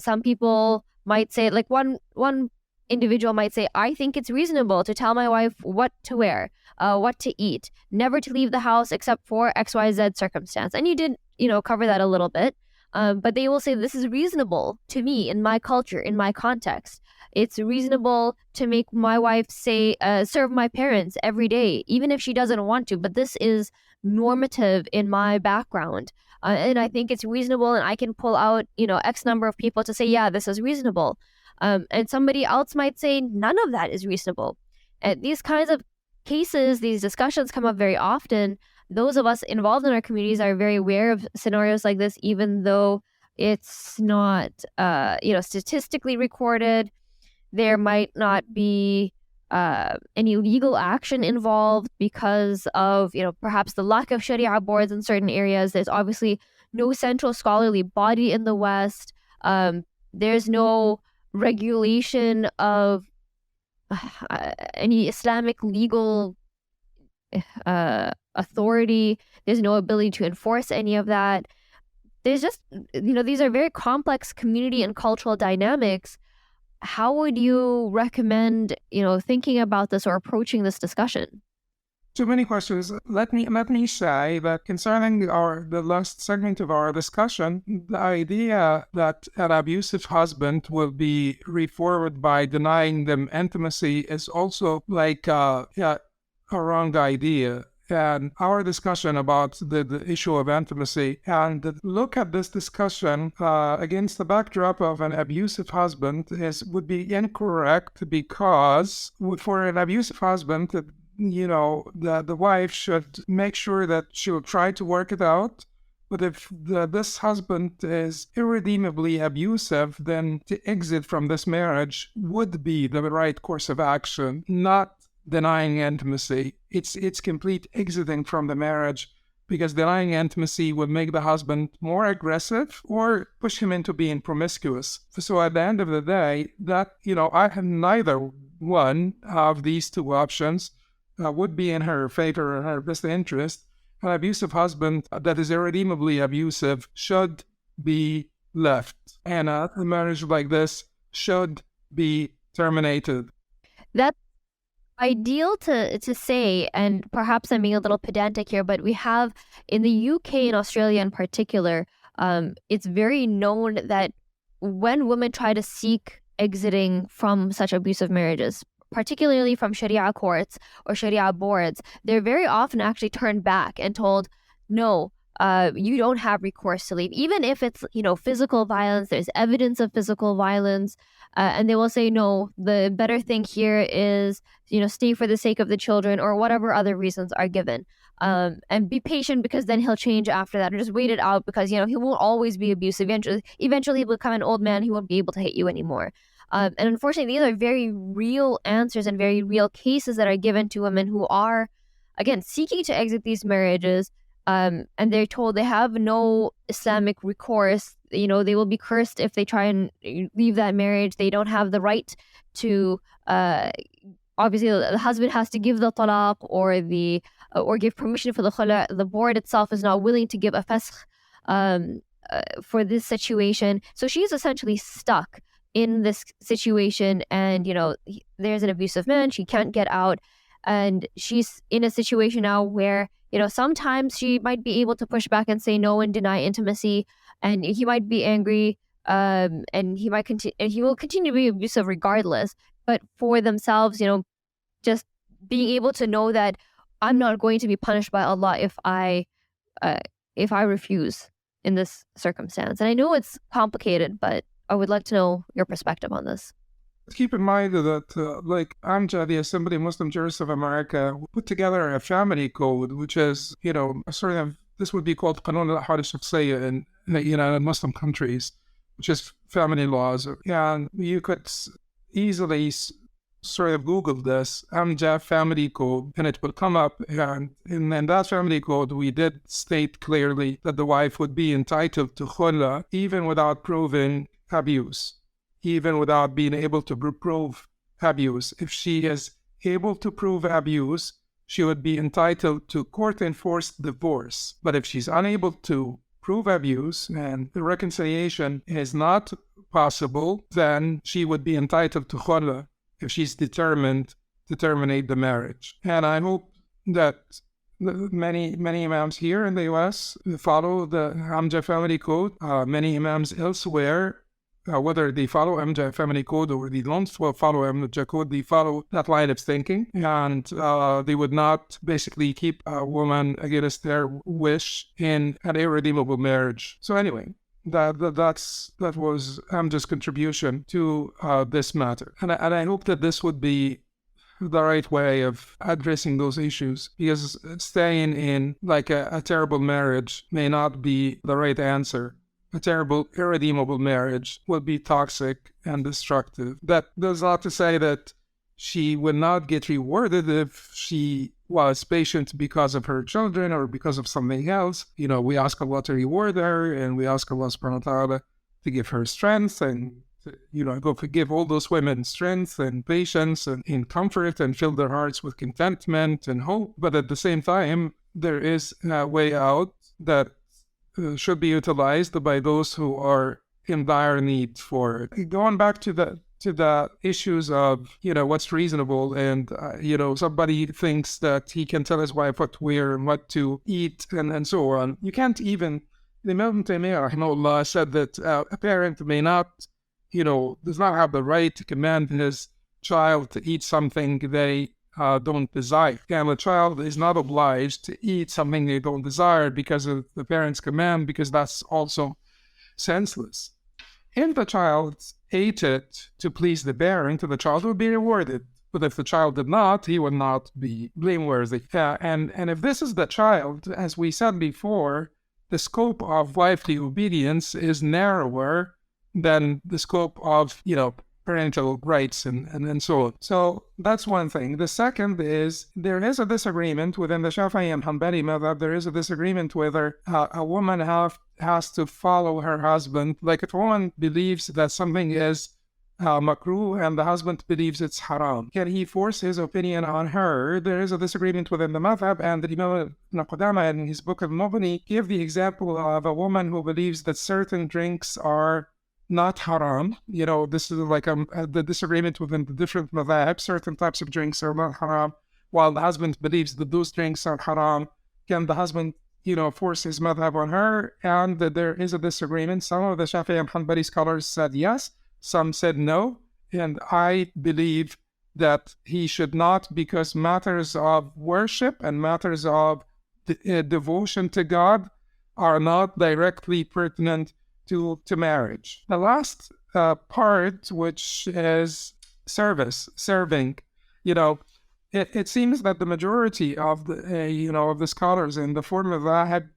Some people might say, like one individual might say, I think it's reasonable to tell my wife what to wear, what to eat, never to leave the house except for XYZ circumstance. And you did, cover that a little bit. But they will say, this is reasonable to me in my culture, in my context. It's reasonable to make my wife say, serve my parents every day, even if she doesn't want to. But this is normative in my background. And I think it's reasonable, and I can pull out, X number of people to say, yeah, this is reasonable. And somebody else might say, none of that is reasonable. And these kinds of cases, these discussions come up very often. Those of us involved in our communities are very aware of scenarios like this, even though it's not, statistically recorded. There might not be any legal action involved because of, perhaps the lack of Sharia boards in certain areas. There's obviously no central scholarly body in the West. There's no regulation of any Islamic legal authority. There's no ability to enforce any of that. There's just, these are very complex community and cultural dynamics. How would you recommend, thinking about this or approaching this discussion? Too many questions. Let me say that concerning the last segment of our discussion, the idea that an abusive husband will be reformed by denying them intimacy is also like a wrong idea. And our discussion about the issue of intimacy, and look at this discussion against the backdrop of an abusive husband would be incorrect, because for an abusive husband, the wife should make sure that she'll try to work it out. But if this husband is irredeemably abusive, then to exit from this marriage would be the right course of action, not denying intimacy. It's complete exiting from the marriage, because denying intimacy would make the husband more aggressive or push him into being promiscuous. So at the end of the day, that, I have neither one of these two options would be in her favor or her best interest. An abusive husband that is irredeemably abusive should be left, and a marriage like this should be terminated. That's ideal to say, and perhaps I'm being a little pedantic here, but we have in the UK and Australia in particular, it's very known that when women try to seek exiting from such abusive marriages, particularly from Sharia courts or Sharia boards, they're very often actually turned back and told, no, you don't have recourse to leave. Even if it's, physical violence, there's evidence of physical violence, and they will say, no, the better thing here is, stay for the sake of the children, or whatever other reasons are given. And be patient, because then he'll change after that, or just wait it out, because, he won't always be abusive. Eventually he'll become an old man. He won't be able to hit you anymore. And unfortunately, these are very real answers and very real cases that are given to women who are, again, seeking to exit these marriages. And they're told they have no Islamic recourse. They will be cursed if they try and leave that marriage. They don't have the right to, obviously, the husband has to give the talaq or give permission for the khula. The board itself is not willing to give a fasakh for this situation. So she's essentially stuck in this situation, and there's an abusive man. She can't get out, and she's in a situation now where sometimes she might be able to push back and say no and deny intimacy, and he might be angry, and he might continue, and he will continue to be abusive regardless. But for themselves, just being able to know that I'm not going to be punished by Allah if I if I refuse in this circumstance? And I know it's complicated, but I would like to know your perspective on this. Keep in mind that, like AMJA, the Assembly of Muslim Jurists of America, put together a family code, which is, sort of, this would be called Qanun al-Ahwal al-Shakhsiyya in Muslim countries, which is family laws. And you could easily sort of Google this, AMJA family code, and it will come up. And in that family code, we did state clearly that the wife would be entitled to khula even without proving abuse, even without being able to prove abuse. If she is able to prove abuse, she would be entitled to court-enforced divorce. But if she's unable to prove abuse and the reconciliation is not possible, then she would be entitled to khula if she's determined to terminate the marriage. And I hope that many imams here in the U.S. follow the AMJA family code. Many imams elsewhere, whether they follow AMJA family code or they don't follow AMJA code, they follow that line of thinking, and they would not basically keep a woman against their wish in an irredeemable marriage. So anyway, that was AMJA's contribution to this matter, and I hope that this would be the right way of addressing those issues, because staying in like a terrible marriage may not be the right answer. A terrible, irredeemable marriage will be toxic and destructive. That does not to say that she will not get rewarded if she was patient because of her children or because of something else. We ask Allah to reward her, and we ask Allah subhanahu wa ta'ala to give her strength and go give all those women strength and patience and comfort and fill their hearts with contentment and hope. But at the same time, there is a way out that should be utilized by those who are in dire need for it. Going back to the issues of what's reasonable, and somebody thinks that he can tell his wife what to wear and what to eat and so on. You can't even. The Imam Taymiyyah rahimahullah said that a parent may not, does not have the right to command his child to eat something they don't desire. And the child is not obliged to eat something they don't desire because of the parent's command, because that's also senseless. If the child ate it to please the parent, the child would be rewarded. But if the child did not, he would not be blameworthy. And if this is the child, as we said before, the scope of wifely obedience is narrower than the scope of, parental rights and so on. So that's one thing. The second is there is a disagreement within the Shafi'i and Hanbali madhab. There is a disagreement whether a woman has to follow her husband. Like if a woman believes that something is makruh and the husband believes it's haram, can he force his opinion on her? There is a disagreement within the madhab, and the Imam Ibn Qudama in his book Al-Mughni gave the example of a woman who believes that certain drinks are not haram. This is like the disagreement within the different madhab. Certain types of drinks are not haram, while the husband believes that those drinks are haram. Can the husband, force his madhab on her? And there is a disagreement. Some of the Shafi'i and Hanbali scholars said yes, some said no. And I believe that he should not, because matters of worship and matters of devotion to God are not directly pertinent to marriage. The last part, which is serving, it seems that the majority of the scholars in the form of Dhahab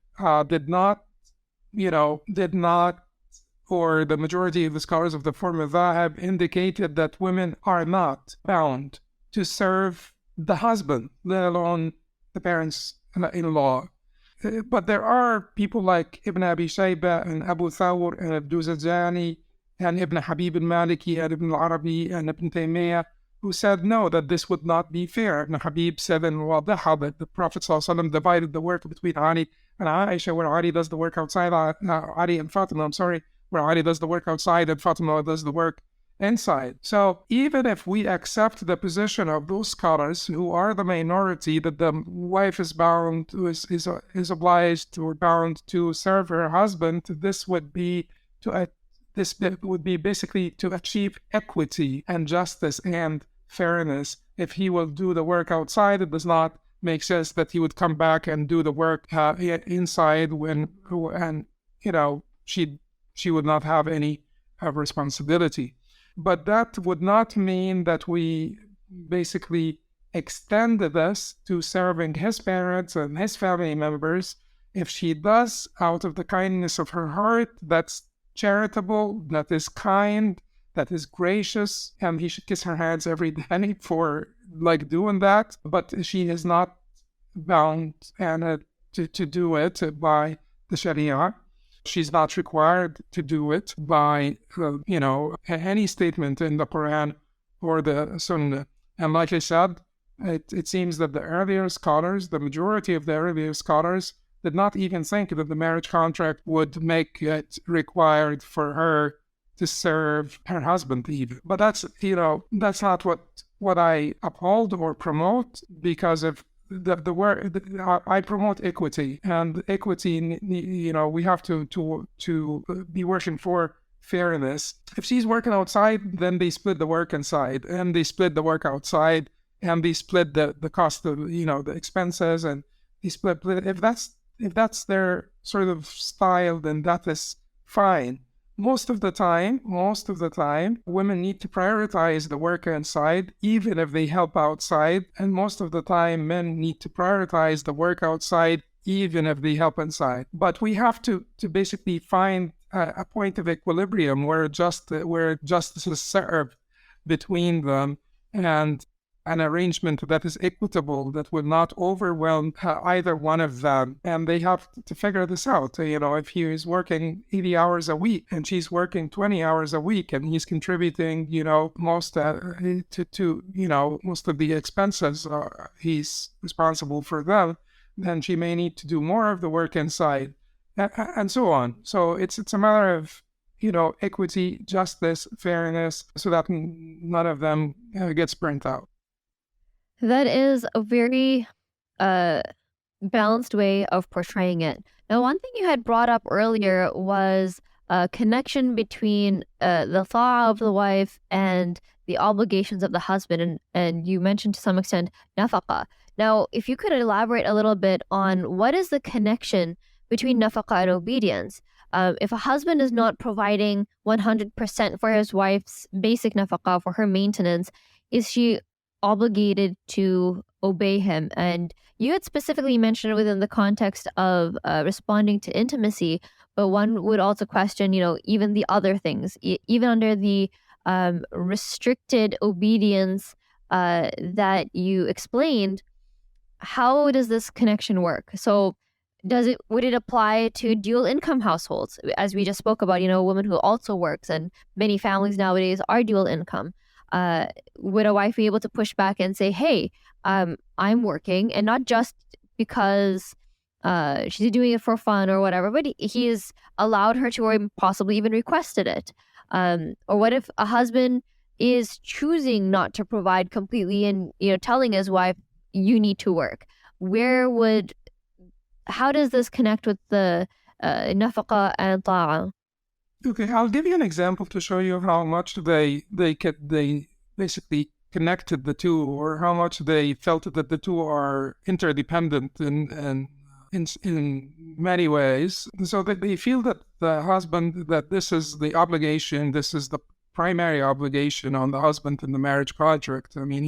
or the majority of the scholars of the form of Dhahab indicated that women are not bound to serve the husband, let alone the parents-in-law. But there are people like Ibn Abi Shayba and Abu Thawr and Abduzajani and Ibn Habib al-Maliki and Ibn al-Arabi and Ibn Taymiyyah who said no, that this would not be fair. Ibn Habib said in Wadiha that the Prophet ﷺ divided the work between Ali and Aisha, where Ali does the work outside, Ali and Fatima, where Ali does the work outside and Fatima does the work inside. So even if we accept the position of those scholars who are the minority, that the wife is bound, is obliged or bound to serve her husband, this would be basically to achieve equity and justice and fairness. If he will do the work outside, it does not makes sense that he would come back and do the work inside and she would not have any responsibility. But that would not mean that we basically extended this to serving his parents and his family members. If she does out of the kindness of her heart, that's charitable, that is kind, that is gracious, and he should kiss her hands every day for doing that. But she is not bound to do it by the Sharia. She's not required to do it by any statement in the Quran or the Sunnah. And like I said, it seems that the majority of the earlier scholars did not even think that the marriage contract would make it required for her to serve her husband even. But that's not what I uphold or promote, because of the word. I promote equity, and equity, we have to be working for fairness. If she's working outside, then they split the work inside, and they split the work outside, and they split the cost of the expenses, and they split. If that's their sort of style, then that is fine. Most of the time, women need to prioritize the work inside, even if they help outside. And most of the time, men need to prioritize the work outside, even if they help inside. But we have to basically find a point of equilibrium where justice is served between them, and an arrangement that is equitable, that will not overwhelm either one of them. And they have to figure this out. If he is working 80 hours a week and she's working 20 hours a week, and he's contributing, most most of the expenses, he's responsible for them, then she may need to do more of the work inside, and so on. So it's a matter of equity, justice, fairness, so that none of them gets burnt out. That is a very balanced way of portraying it. Now, one thing you had brought up earlier was a connection between the thought of the wife and the obligations of the husband, and you mentioned to some extent nafaqah. Now, if you could elaborate a little bit on what is the connection between nafaqah and obedience. If a husband is not providing 100% for his wife's basic nafaqah, for her maintenance, is she obligated to obey him? And you had specifically mentioned it within the context of responding to intimacy, but one would also question, even the other things, even under the restricted obedience that you explained. How does this connection work? So would it apply to dual income households, as we just spoke about, a woman who also works, and many families nowadays are dual income? Would a wife be able to push back and say, hey, I'm working, and not just because she's doing it for fun or whatever, but he's allowed her to, or possibly even requested it? Or what if a husband is choosing not to provide completely and telling his wife, you need to work? How does this connect with the nafaqah and ta'ah? Okay, I'll give you an example to show you how much they basically connected the two, or how much they felt that the two are interdependent in many ways. So that they feel that the husband, that this is the obligation, this is the primary obligation on the husband in the marriage contract. I mean,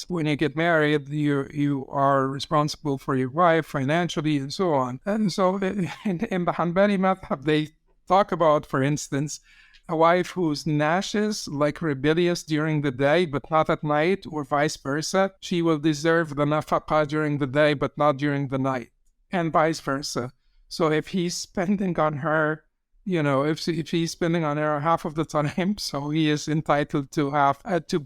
when you get married, you are responsible for your wife financially and so on. And so in the Hanbali madhab, they talk about, for instance, a wife who's nashes, like rebellious during the day but not at night, or vice versa. She will deserve the nafaqah during the day but not during the night, and vice versa. So if he's spending on her, if he's spending on her half of the time, so he is entitled to have to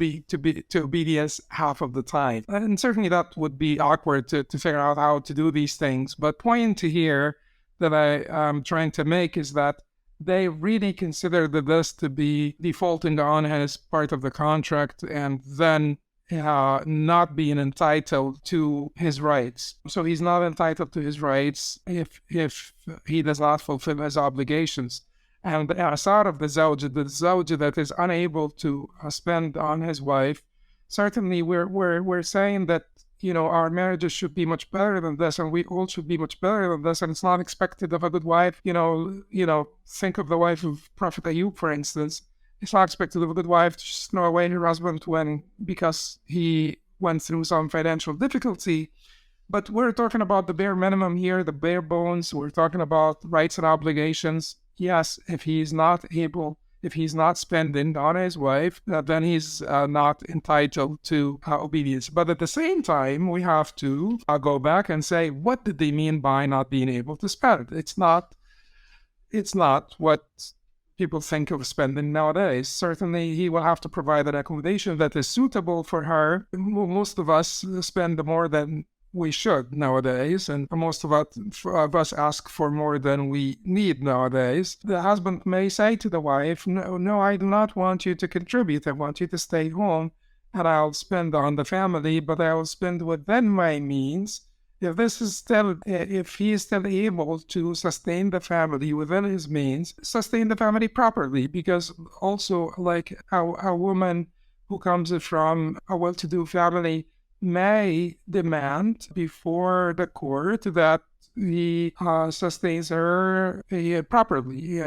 obedience half of the time. And certainly that would be awkward to figure out how to do these things. But point here that I am trying to make is that they really consider this to be defaulting on as part of the contract, and then not being entitled to his rights. So he's not entitled to his rights if he does not fulfill his obligations. And the asar of the zawj that is unable to spend on his wife, certainly we're saying that our marriages should be much better than this, and we all should be much better than this, and it's not expected of a good wife. Think of the wife of Prophet Ayub, for instance. It's not expected of a good wife to just throw away her husband because he went through some financial difficulty. But we're talking about the bare minimum here, the bare bones. We're talking about rights and obligations. Yes, if he's not spending on his wife, then he's not entitled to obedience. But at the same time, we have to go back and say, what did they mean by not being able to spend? It's not what people think of spending nowadays. Certainly, he will have to provide an accommodation that is suitable for her. Most of us spend more than we should nowadays, and most of us ask for more than we need nowadays. The husband may say to the wife, no, I do not want you to contribute. I want you to stay home, and I'll spend on the family, but I will spend within my means. If he is still able to sustain the family within his means, sustain the family properly, because also, like a woman who comes from a well-to-do family may demand before the court that he sustains her properly,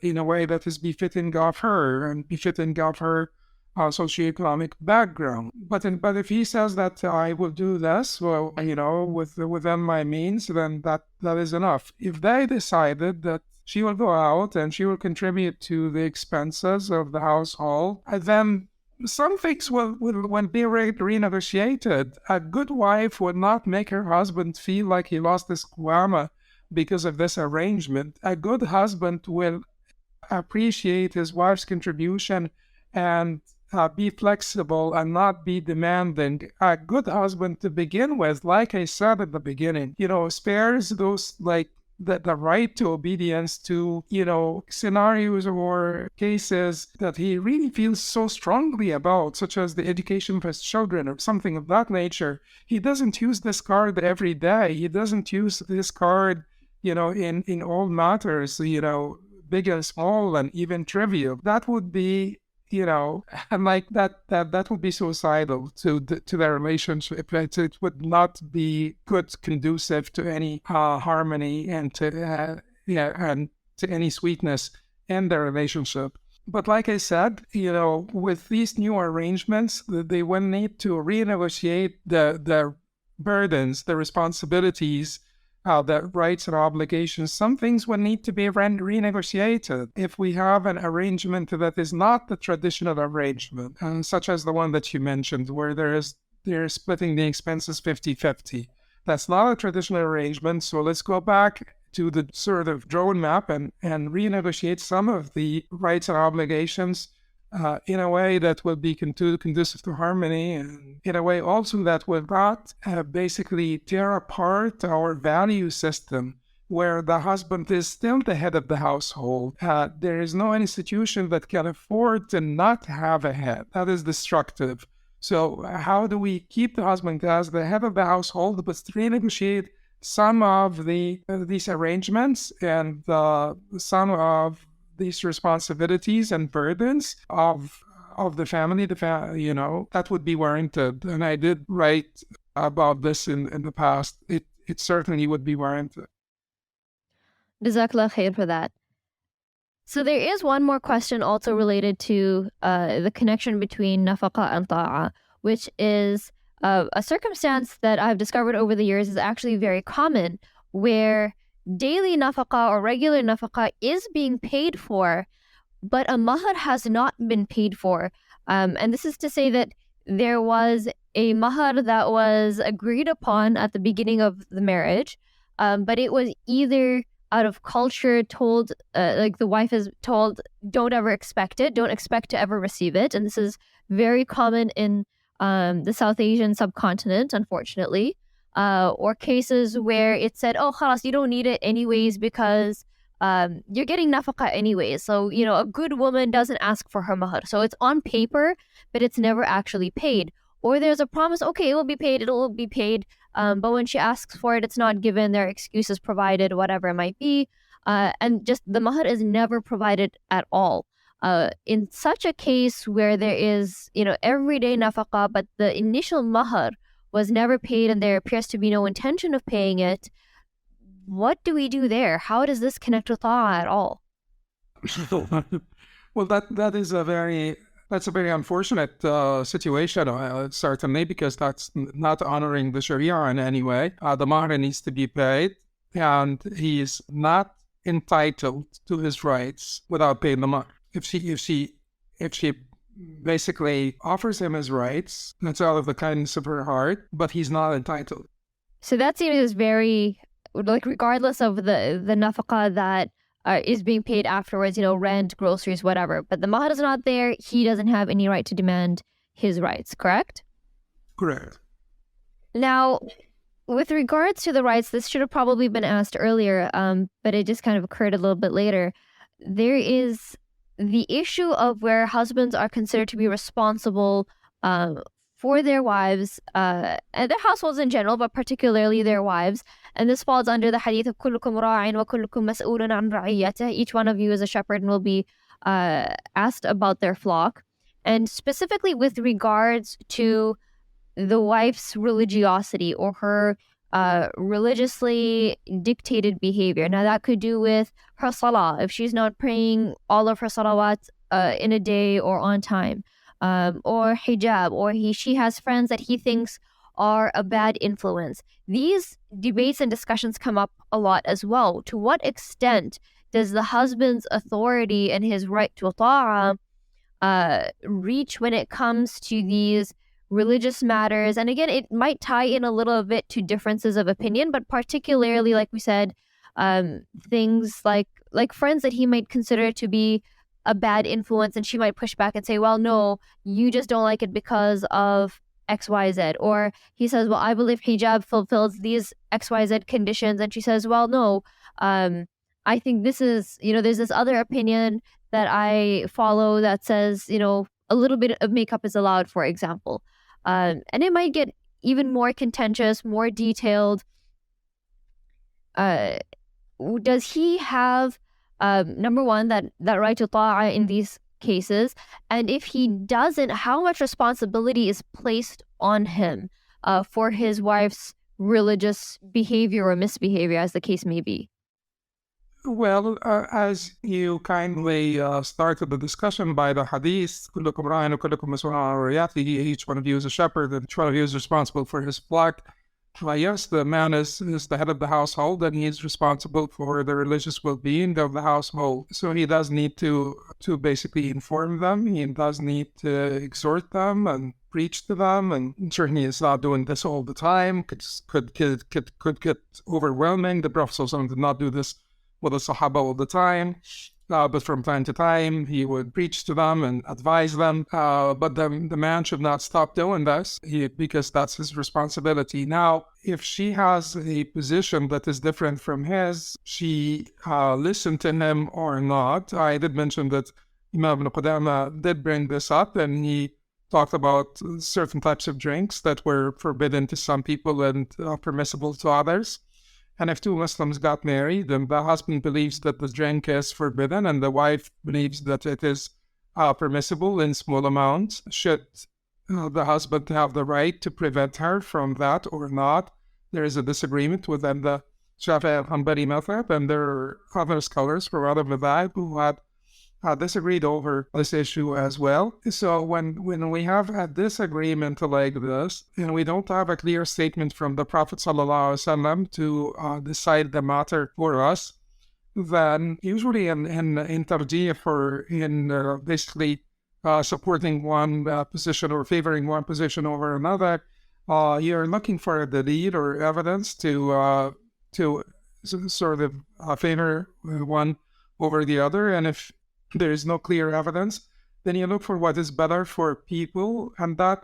in a way that is befitting of her and befitting of her socioeconomic background. But if he says that I will do this, well, within my means, then that is enough. If they decided that she will go out and she will contribute to the expenses of the household, then some things will be renegotiated. A good wife would not make her husband feel like he lost his qawama because of this arrangement. A good husband will appreciate his wife's contribution and be flexible and not be demanding. A good husband to begin with, like I said at the beginning, spares those the right to obedience to, scenarios or cases that he really feels so strongly about, such as the education of his children or something of that nature. He doesn't use this card every day. He doesn't use this card, in all matters, big and small and even trivial. That would be, and like that would be suicidal to their relationship. It would not be good, conducive to any harmony and to any sweetness in their relationship. But like I said, with these new arrangements, they will need to renegotiate the burdens, the responsibilities, the rights and obligations. Some things will need to be renegotiated. If we have an arrangement that is not the traditional arrangement, such as the one that you mentioned, where they're splitting the expenses 50-50. That's not a traditional arrangement, so let's go back to the sort of drawing map and renegotiate some of the rights and obligations in a way that will be conducive to harmony, and in a way also that will not basically tear apart our value system, where the husband is still the head of the household. There is no institution that can afford to not have a head. That is destructive. So how do we keep the husband as the head of the household, but renegotiate some of these arrangements and some of these responsibilities and burdens of the family, that would be warranted. And I did write about this in the past. It certainly would be warranted. Jazakallah khair for that. So there is one more question also related to the connection between nafaqa and ta'a, which is a circumstance that I've discovered over the years is actually very common, where daily nafaqa or regular nafaqa is being paid for, but a mahar has not been paid for. And this is to say that there was a mahar that was agreed upon at the beginning of the marriage, but it was either out of culture told, like the wife is told, don't ever expect it, don't expect to ever receive it. And this is very common in the South Asian subcontinent, unfortunately. Or cases where it said, oh, khalas, you don't need it anyways because you're getting nafaqa anyways. So, a good woman doesn't ask for her mahar. So it's on paper, but it's never actually paid. Or there's a promise, okay, it will be paid. But when she asks for it, it's not given. There are excuses provided, whatever it might be. And just the mahar is never provided at all. In such a case where there is, everyday nafaqa, but the initial mahar was never paid and there appears to be no intention of paying it, what do we do there? How does this connect with ta'ah at all? Well, that's a very unfortunate situation, certainly, because that's not honoring the Sharia in any way. The mahr needs to be paid, and he's not entitled to his rights without paying the mahr. If she basically offers him his rights, that's out of the kindness of her heart, but he's not entitled. So that seems very, like, regardless of the nafaqah that is being paid afterwards, rent, groceries, whatever. But the mahr is not there. He doesn't have any right to demand his rights, correct? Correct. Now, with regards to the rights, this should have probably been asked earlier, but it just kind of occurred a little bit later. There is the issue of where husbands are considered to be responsible for their wives and their households in general, but particularly their wives. And this falls under the hadith of كلكم راع وكلكم مسؤول عن رعيته. Each one of you is a shepherd and will be asked about their flock. And specifically with regards to the wife's religiosity or her religiously dictated behavior. Now that could do with her salah, if she's not praying all of her salawat in a day or on time, or hijab, or she has friends that he thinks are a bad influence. These debates and discussions come up a lot as well. To what extent does the husband's authority and his right to ta'ah reach when it comes to these religious matters? And again, it might tie in a little bit to differences of opinion, but particularly, like we said, things like friends that he might consider to be a bad influence, and she might push back and say, well, no, you just don't like it because of XYZ. Or he says, well, I believe hijab fulfills these XYZ conditions, and she says, well, no, I think this is, there's this other opinion that I follow that says, a little bit of makeup is allowed, for example. And it might get even more contentious, more detailed. Does he have, number one, that right to ta'ah in these cases? And if he doesn't, how much responsibility is placed on him for his wife's religious behavior or misbehavior, as the case may be? Well, as you kindly started the discussion by the hadith, كلكم راع وكلكم مسؤول عن رعيته, each one of you is a shepherd and each one of you is responsible for his flock. Yes, the man is the head of the household and he is responsible for the religious well-being of the household. So he does need to basically inform them. He does need to exhort them and preach to them. And certainly he's not doing this all the time. Could get overwhelming. The Prophet did not do this with the Sahaba all the time. But from time to time, he would preach to them and advise them. But the man should not stop doing this because that's his responsibility. Now, if she has a position that is different from his, she listened to him or not. I did mention that Imam Ibn Qudama did bring this up, and he talked about certain types of drinks that were forbidden to some people and permissible to others. And if two Muslims got married, then the husband believes that the drink is forbidden and the wife believes that it is permissible in small amounts. Should the husband have the right to prevent her from that or not? There is a disagreement within the Shafi'i al-Hanbali method, and there are other scholars from other madhab who had disagreed over this issue as well. So when we have a disagreement like this, and we don't have a clear statement from the Prophet ﷺ to decide the matter for us, then usually in tarjih or in basically supporting one position or favoring one position over another, you're looking for a dalil or evidence to sort of favor one over the other. And if there is no clear evidence, then you look for what is better for people, and that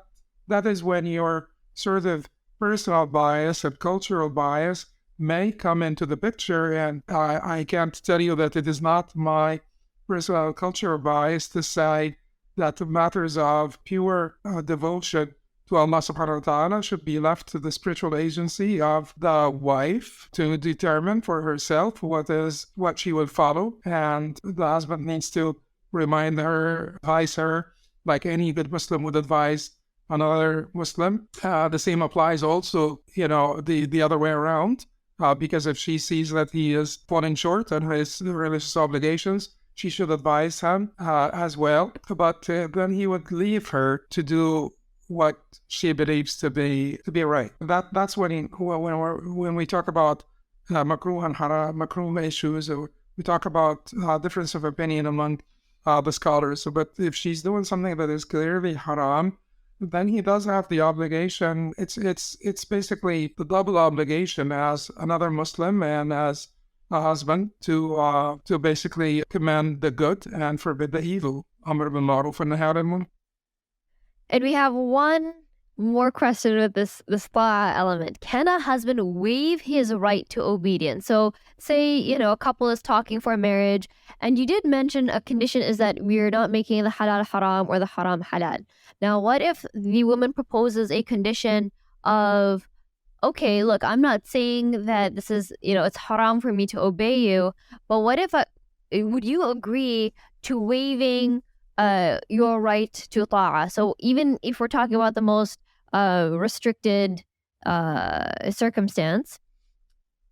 is when your sort of personal bias and cultural bias may come into the picture. And I can't tell you that it is not my personal cultural bias to say that the matters of pure devotion to Allah subhanahu wa ta'ala should be left to the spiritual agency of the wife to determine for herself what she will follow. And the husband needs to remind her, advise her, like any good Muslim would advise another Muslim. The same applies also, the other way around. Because if she sees that he is falling short on his religious obligations, she should advise him as well. But then he would leave her to do what she believes to be right. That's when we talk about makruh and haram, makruh issues, or we talk about difference of opinion among the scholars. But if she's doing something that is clearly haram, then he does have the obligation. It's basically the double obligation as another Muslim and as a husband to basically command the good and forbid the evil. Amr bil ma'ruf wa nahy anil munkar. And we have one more question with this ta'a element. Can a husband waive his right to obedience? So say, a couple is talking for marriage, and you did mention a condition is that we're not making the halal haram or the haram halal. Now, what if the woman proposes a condition of, okay, look, I'm not saying that this is, it's haram for me to obey you, but what if would you agree to waiving your right to ta'a? So even if we're talking about the most restricted circumstance,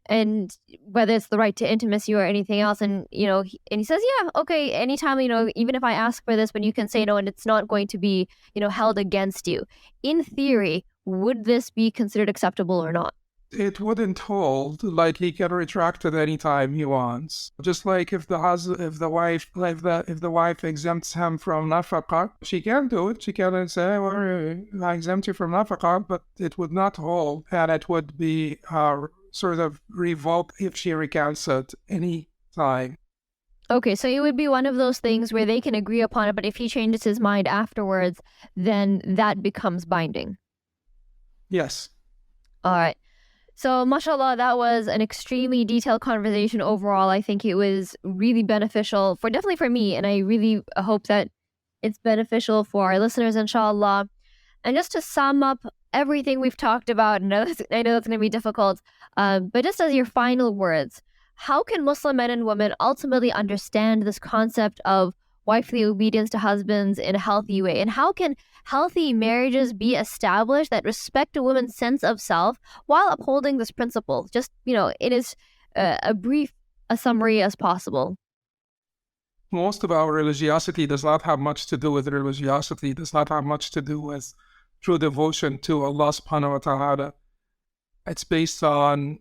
and whether it's the right to intimacy or anything else, and he says, yeah, okay, anytime, even if I ask for this, but you can say no, and it's not going to be, held against you. In theory, would this be considered acceptable or not? It wouldn't hold. Like, he can retract it any time he wants. Just like if the wife exempts him from nafaqah, she can do it. She can say, well, I exempt you from nafaqah, but it would not hold, and it would be sort of revoked if she recounts it any time. Okay, so it would be one of those things where they can agree upon it, but if he changes his mind afterwards, then that becomes binding. Yes. All right. So, mashallah, that was an extremely detailed conversation overall. I think it was really beneficial definitely for me, and I really hope that it's beneficial for our listeners, inshallah. And just to sum up everything we've talked about, and I know it's going to be difficult, but just as your final words, how can Muslim men and women ultimately understand this concept of wifely obedience to husbands in a healthy way? And how can healthy marriages be established that respect a woman's sense of self while upholding this principle? Just, it is a brief summary as possible. Most of our religiosity does not have much to do with religiosity, does not have much to do with true devotion to Allah subhanahu wa ta'ala. It's based on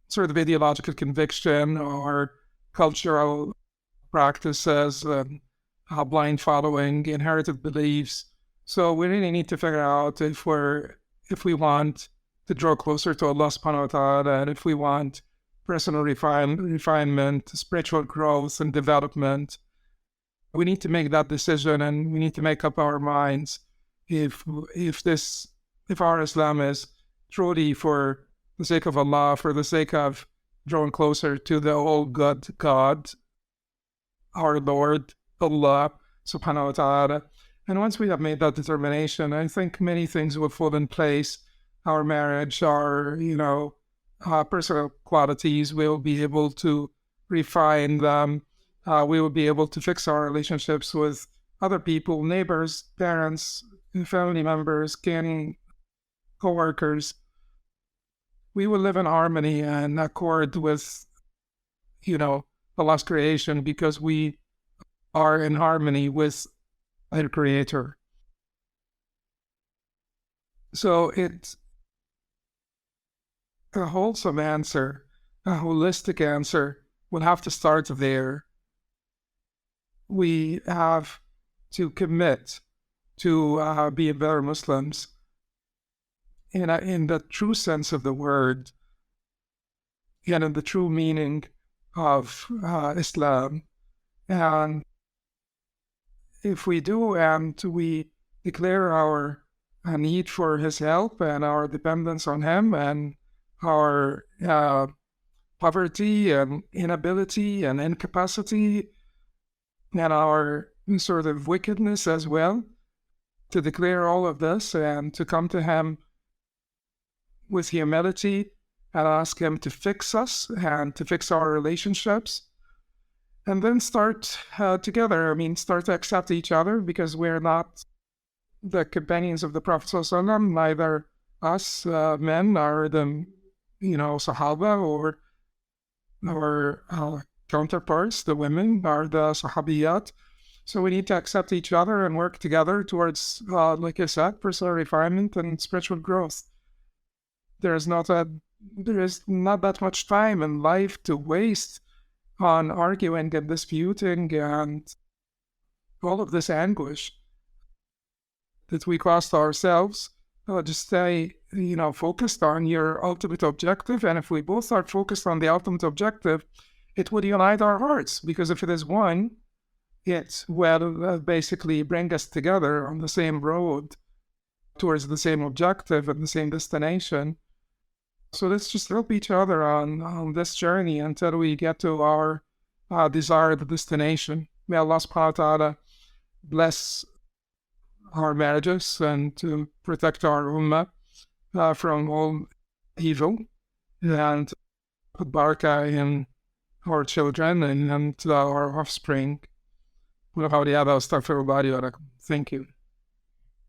sort of ideological conviction or cultural practices, blind following, inherited beliefs. So we really need to figure out if we want to draw closer to Allah subhanahu wa ta'ala, and if we want personal refinement, spiritual growth and development, we need to make that decision, and we need to make up our minds if our Islam is truly for the sake of Allah, for the sake of drawing closer to the all good God, our Lord, Allah subhanahu wa ta'ala. And once we have made that determination, I think many things will fall in place. Our marriage, our personal qualities, we'll be able to refine them. We will be able to fix our relationships with other people, neighbors, parents, family members, kin, co-workers. We will live in harmony and accord with, Allah's creation, because we are in harmony with our Creator. So it's a wholesome answer, a holistic answer will have to start there. We have to commit to being better Muslims in the true sense of the word, and in the true meaning of Islam. And if we do, and we declare our need for His help and our dependence on Him, and our poverty and inability and incapacity, and our sort of wickedness as well, to declare all of this and to come to Him with humility and ask Him to fix us and to fix our relationships, and then start together. Start to accept each other, because we're not the companions of the Prophet ﷺ, neither us men or the Sahaba or counterparts, the women or the Sahabiyat. So we need to accept each other and work together towards, like I said, personal refinement and spiritual growth. There is not that much time in life to waste on arguing and disputing and all of this anguish that we cost ourselves. Just stay, focused on your ultimate objective. And if we both are focused on the ultimate objective, it would unite our hearts. Because if it is one, it will basically bring us together on the same road towards the same objective and the same destination. So let's just help each other on this journey until we get to our desired destination. May Allah subhanahu wa ta'ala bless our marriages and to protect our ummah from all evil and put barakah in our children and our offspring. Thank you.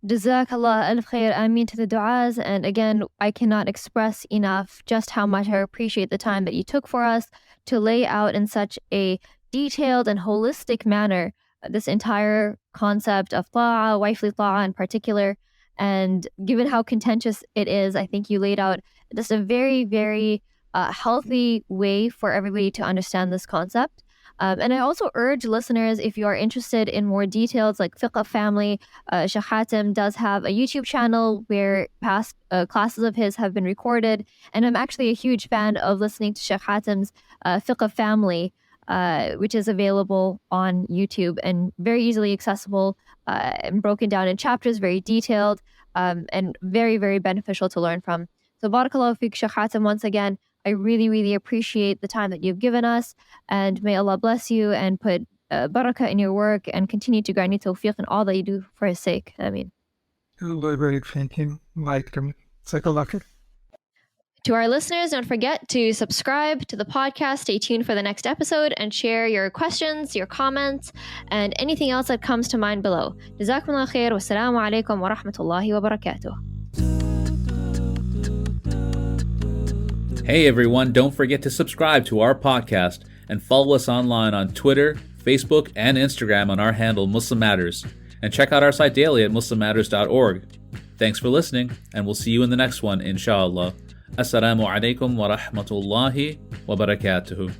Jazakallah al-khair, ameen to the du'as. And again, I cannot express enough just how much I appreciate the time that you took for us to lay out in such a detailed and holistic manner this entire concept of ta'a, wifely ta'a in particular. And given how contentious it is, I think you laid out just a very, very healthy way for everybody to understand this concept. And I also urge listeners, if you are interested in more details like fiqh of family, Sheikh Hatem does have a YouTube channel where past classes of his have been recorded. And I'm actually a huge fan of listening to Sheikh Hatem's fiqh of family, which is available on YouTube and very easily accessible and broken down in chapters, very detailed and very, very beneficial to learn from. So barakallahu feek, Sheikh Hatem, once again. I really, really appreciate the time that you've given us, and may Allah bless you and put barakah in your work and continue to grant you tawfiq in all that you do for His sake. Ameen. To our listeners, don't forget to subscribe to the podcast, stay tuned for the next episode, and share your questions, your comments, and anything else that comes to mind below. Jazakumullah khair, wassalamu alaikum wa rahmatullahi wa barakatuh. Hey everyone, don't forget to subscribe to our podcast and follow us online on Twitter, Facebook, and Instagram on our handle Muslim Matters. And check out our site daily at muslimmatters.org. Thanks for listening, and we'll see you in the next one, inshallah. Assalamu alaikum wa rahmatullahi wa barakatuhu.